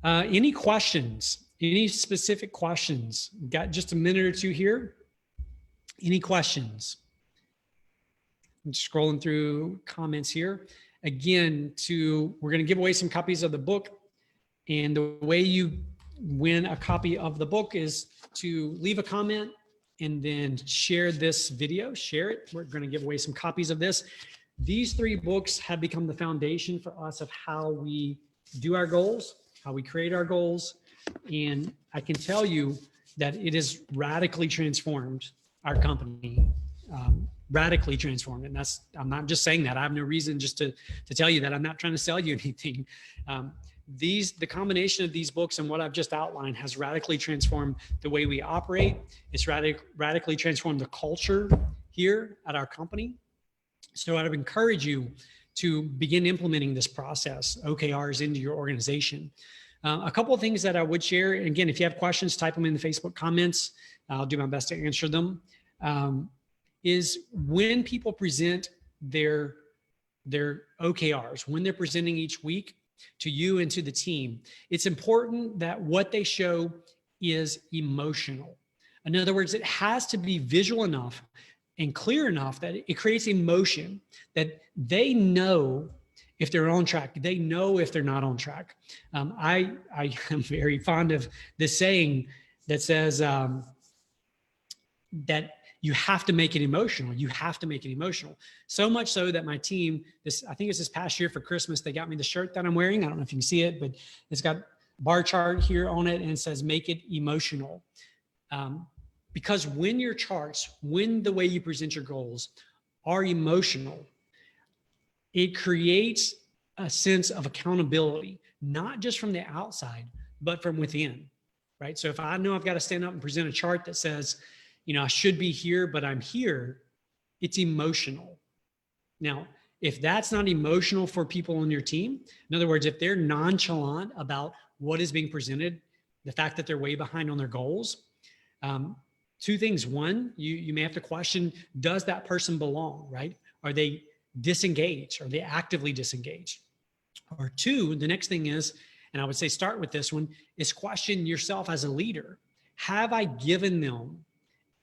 Any questions? Any specific questions? Got just a minute or two here. Any questions? I'm just scrolling through comments here. Again, we're going to give away some copies of the book. And the way you win a copy of the book is to leave a comment and then share this video, share it. We're going to give away some copies of this. These 3 books have become the foundation for us of how we do our goals, how we create our goals. And I can tell you that it has radically transformed our company, radically transformed. And I'm not just saying that. I have no reason just to tell you that. I'm not trying to sell you anything. The combination of these books and what I've just outlined has radically transformed the way we operate. It's radically transformed the culture here at our company. So I would encourage you to begin implementing this process, OKRs, into your organization. A couple of things that I would share, and again, if you have questions, type them in the Facebook comments. I'll do my best to answer them. Is when people present their OKRs, when they're presenting each week to you and to the team, it's important that what they show is emotional. In other words, it has to be visual enough and clear enough that it creates emotion, that they know if they're on track, they know if they're not on track. I am very fond of this saying that says that you have to make it emotional. You have to make it emotional. So much so that my team, I think it's this past year for Christmas, they got me the shirt that I'm wearing. I don't know if you can see it, but it's got a bar chart here on it and it says, make it emotional. Because when your charts, when the way you present your goals are emotional, it creates a sense of accountability, not just from the outside, but from within, right? So if I know I've got to stand up and present a chart that says, I should be here, but I'm here, it's emotional. Now, if that's not emotional for people on your team, in other words, if they're nonchalant about what is being presented, the fact that they're way behind on their goals, 2 things. 1, you may have to question, does that person belong, right? Are they disengaged? Are they actively disengaged? Or 2, the next thing is, and I would say start with this one, is question yourself as a leader. Have I given them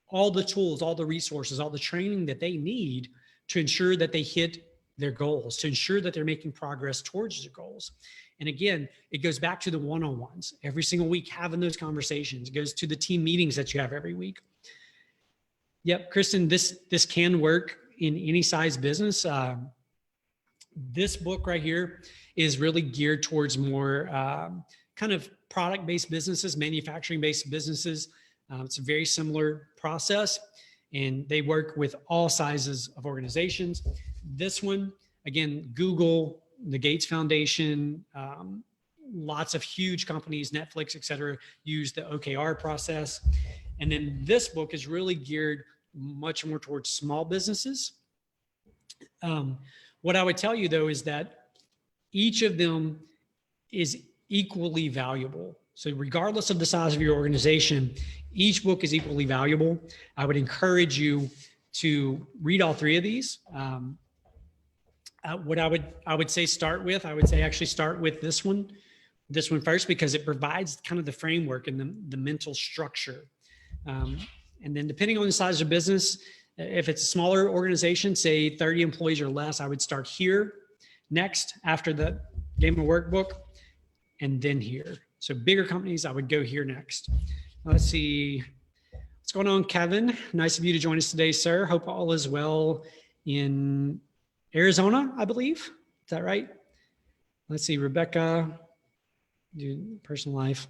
all the tools, all the resources, all the training that they need to ensure that they hit their goals, to ensure that they're making progress towards their goals? And again, it goes back to the one-on-ones every single week, having those conversations. It goes to the team meetings that you have every week. Yep, Kristen, this can work in any size business. This book right here is really geared towards more kind of product-based businesses, manufacturing-based businesses. It's a very similar process, and they work with all sizes of organizations. This one, again, Google, the Gates Foundation, lots of huge companies, Netflix, et cetera, use the OKR process. And then this book is really geared much more towards small businesses. What I would tell you though is that each of them is equally valuable. So regardless of the size of your organization, each book is equally valuable. I would encourage you to read all three of these. What I would say start with, actually start with this one first, because it provides kind of the framework and the mental structure. And then depending on the size of business, if it's a smaller organization, say 30 employees or less, I would start here next after the Game of Workbook, and then here. So bigger companies, I would go here next. Let's see. What's going on, Kevin? Nice of you to join us today, sir. Hope all is well in Arizona, I believe. Is that right? Let's see, Rebecca, personal life.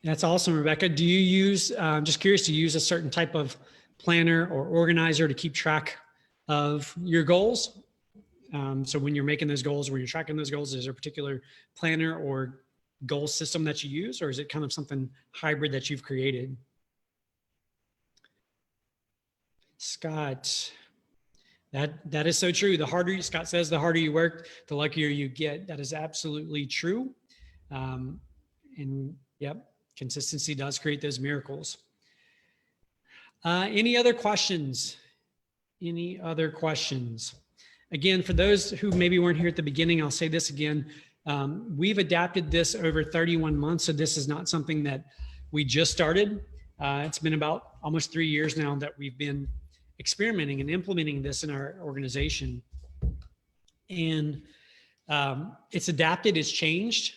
That's awesome, Rebecca. Do you use, just curious, do you use a certain type of planner or organizer to keep track of your goals? So when you're making those goals, when you're tracking those goals, is there a particular planner or goal system that you use, or is it kind of something hybrid that you've created? Scott, that is so true. The harder, Scott says, the harder you work, the luckier you get. That is absolutely true. And yep, consistency does create those miracles. Any other questions? Any other questions? Again, for those who maybe weren't here at the beginning, I'll say this again. We've adapted this over 31 months. So this is not something that we just started. It's been about almost 3 years now that we've been experimenting and implementing this in our organization. And it's adapted, it's changed.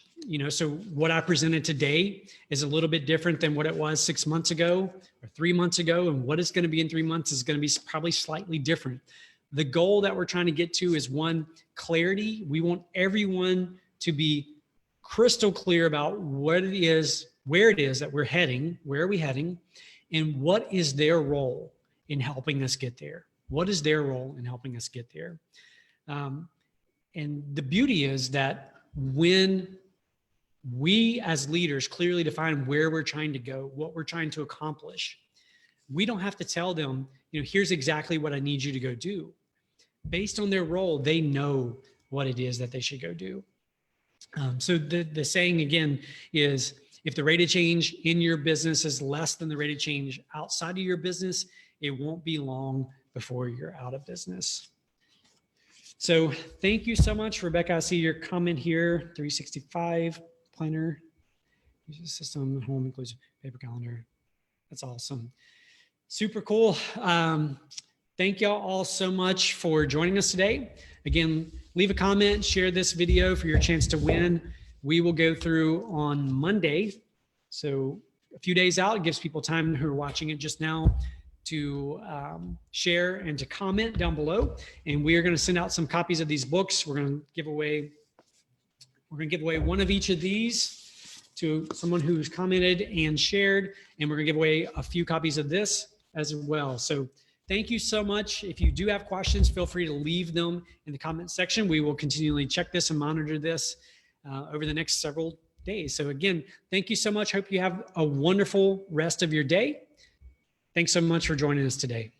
So what I presented today is a little bit different than what it was 6 months ago or 3 months ago. And what it's going to be in 3 months is going to be probably slightly different. The goal that we're trying to get to is, one, clarity. We want everyone to be crystal clear about what it is, where it is that we're heading, where are we heading, and what is their role in helping us get there? What is their role in helping us get there? And the beauty is that when we as leaders clearly define where we're trying to go, what we're trying to accomplish, we don't have to tell them, here's exactly what I need you to go do. Based on their role, they know what it is that they should go do. So the saying again is, if the rate of change in your business is less than the rate of change outside of your business, it won't be long before you're out of business. So thank you so much, Rebecca. I see your comment here, 365 planner, system, home includes paper calendar. That's awesome. Super cool. Thank y'all all so much for joining us today. Again, leave a comment, share this video for your chance to win. We will go through on Monday. So a few days out, it gives people time who are watching it just now to share and to comment down below. And we are going to send out some copies of these books. We're going to give away one of each of these to someone who's commented and shared. And we're going to give away a few copies of this as well. So thank you so much. If you do have questions, feel free to leave them in the comment section. We will continually check this and monitor this over the next several days. So again, thank you so much. Hope you have a wonderful rest of your day. Thanks so much for joining us today.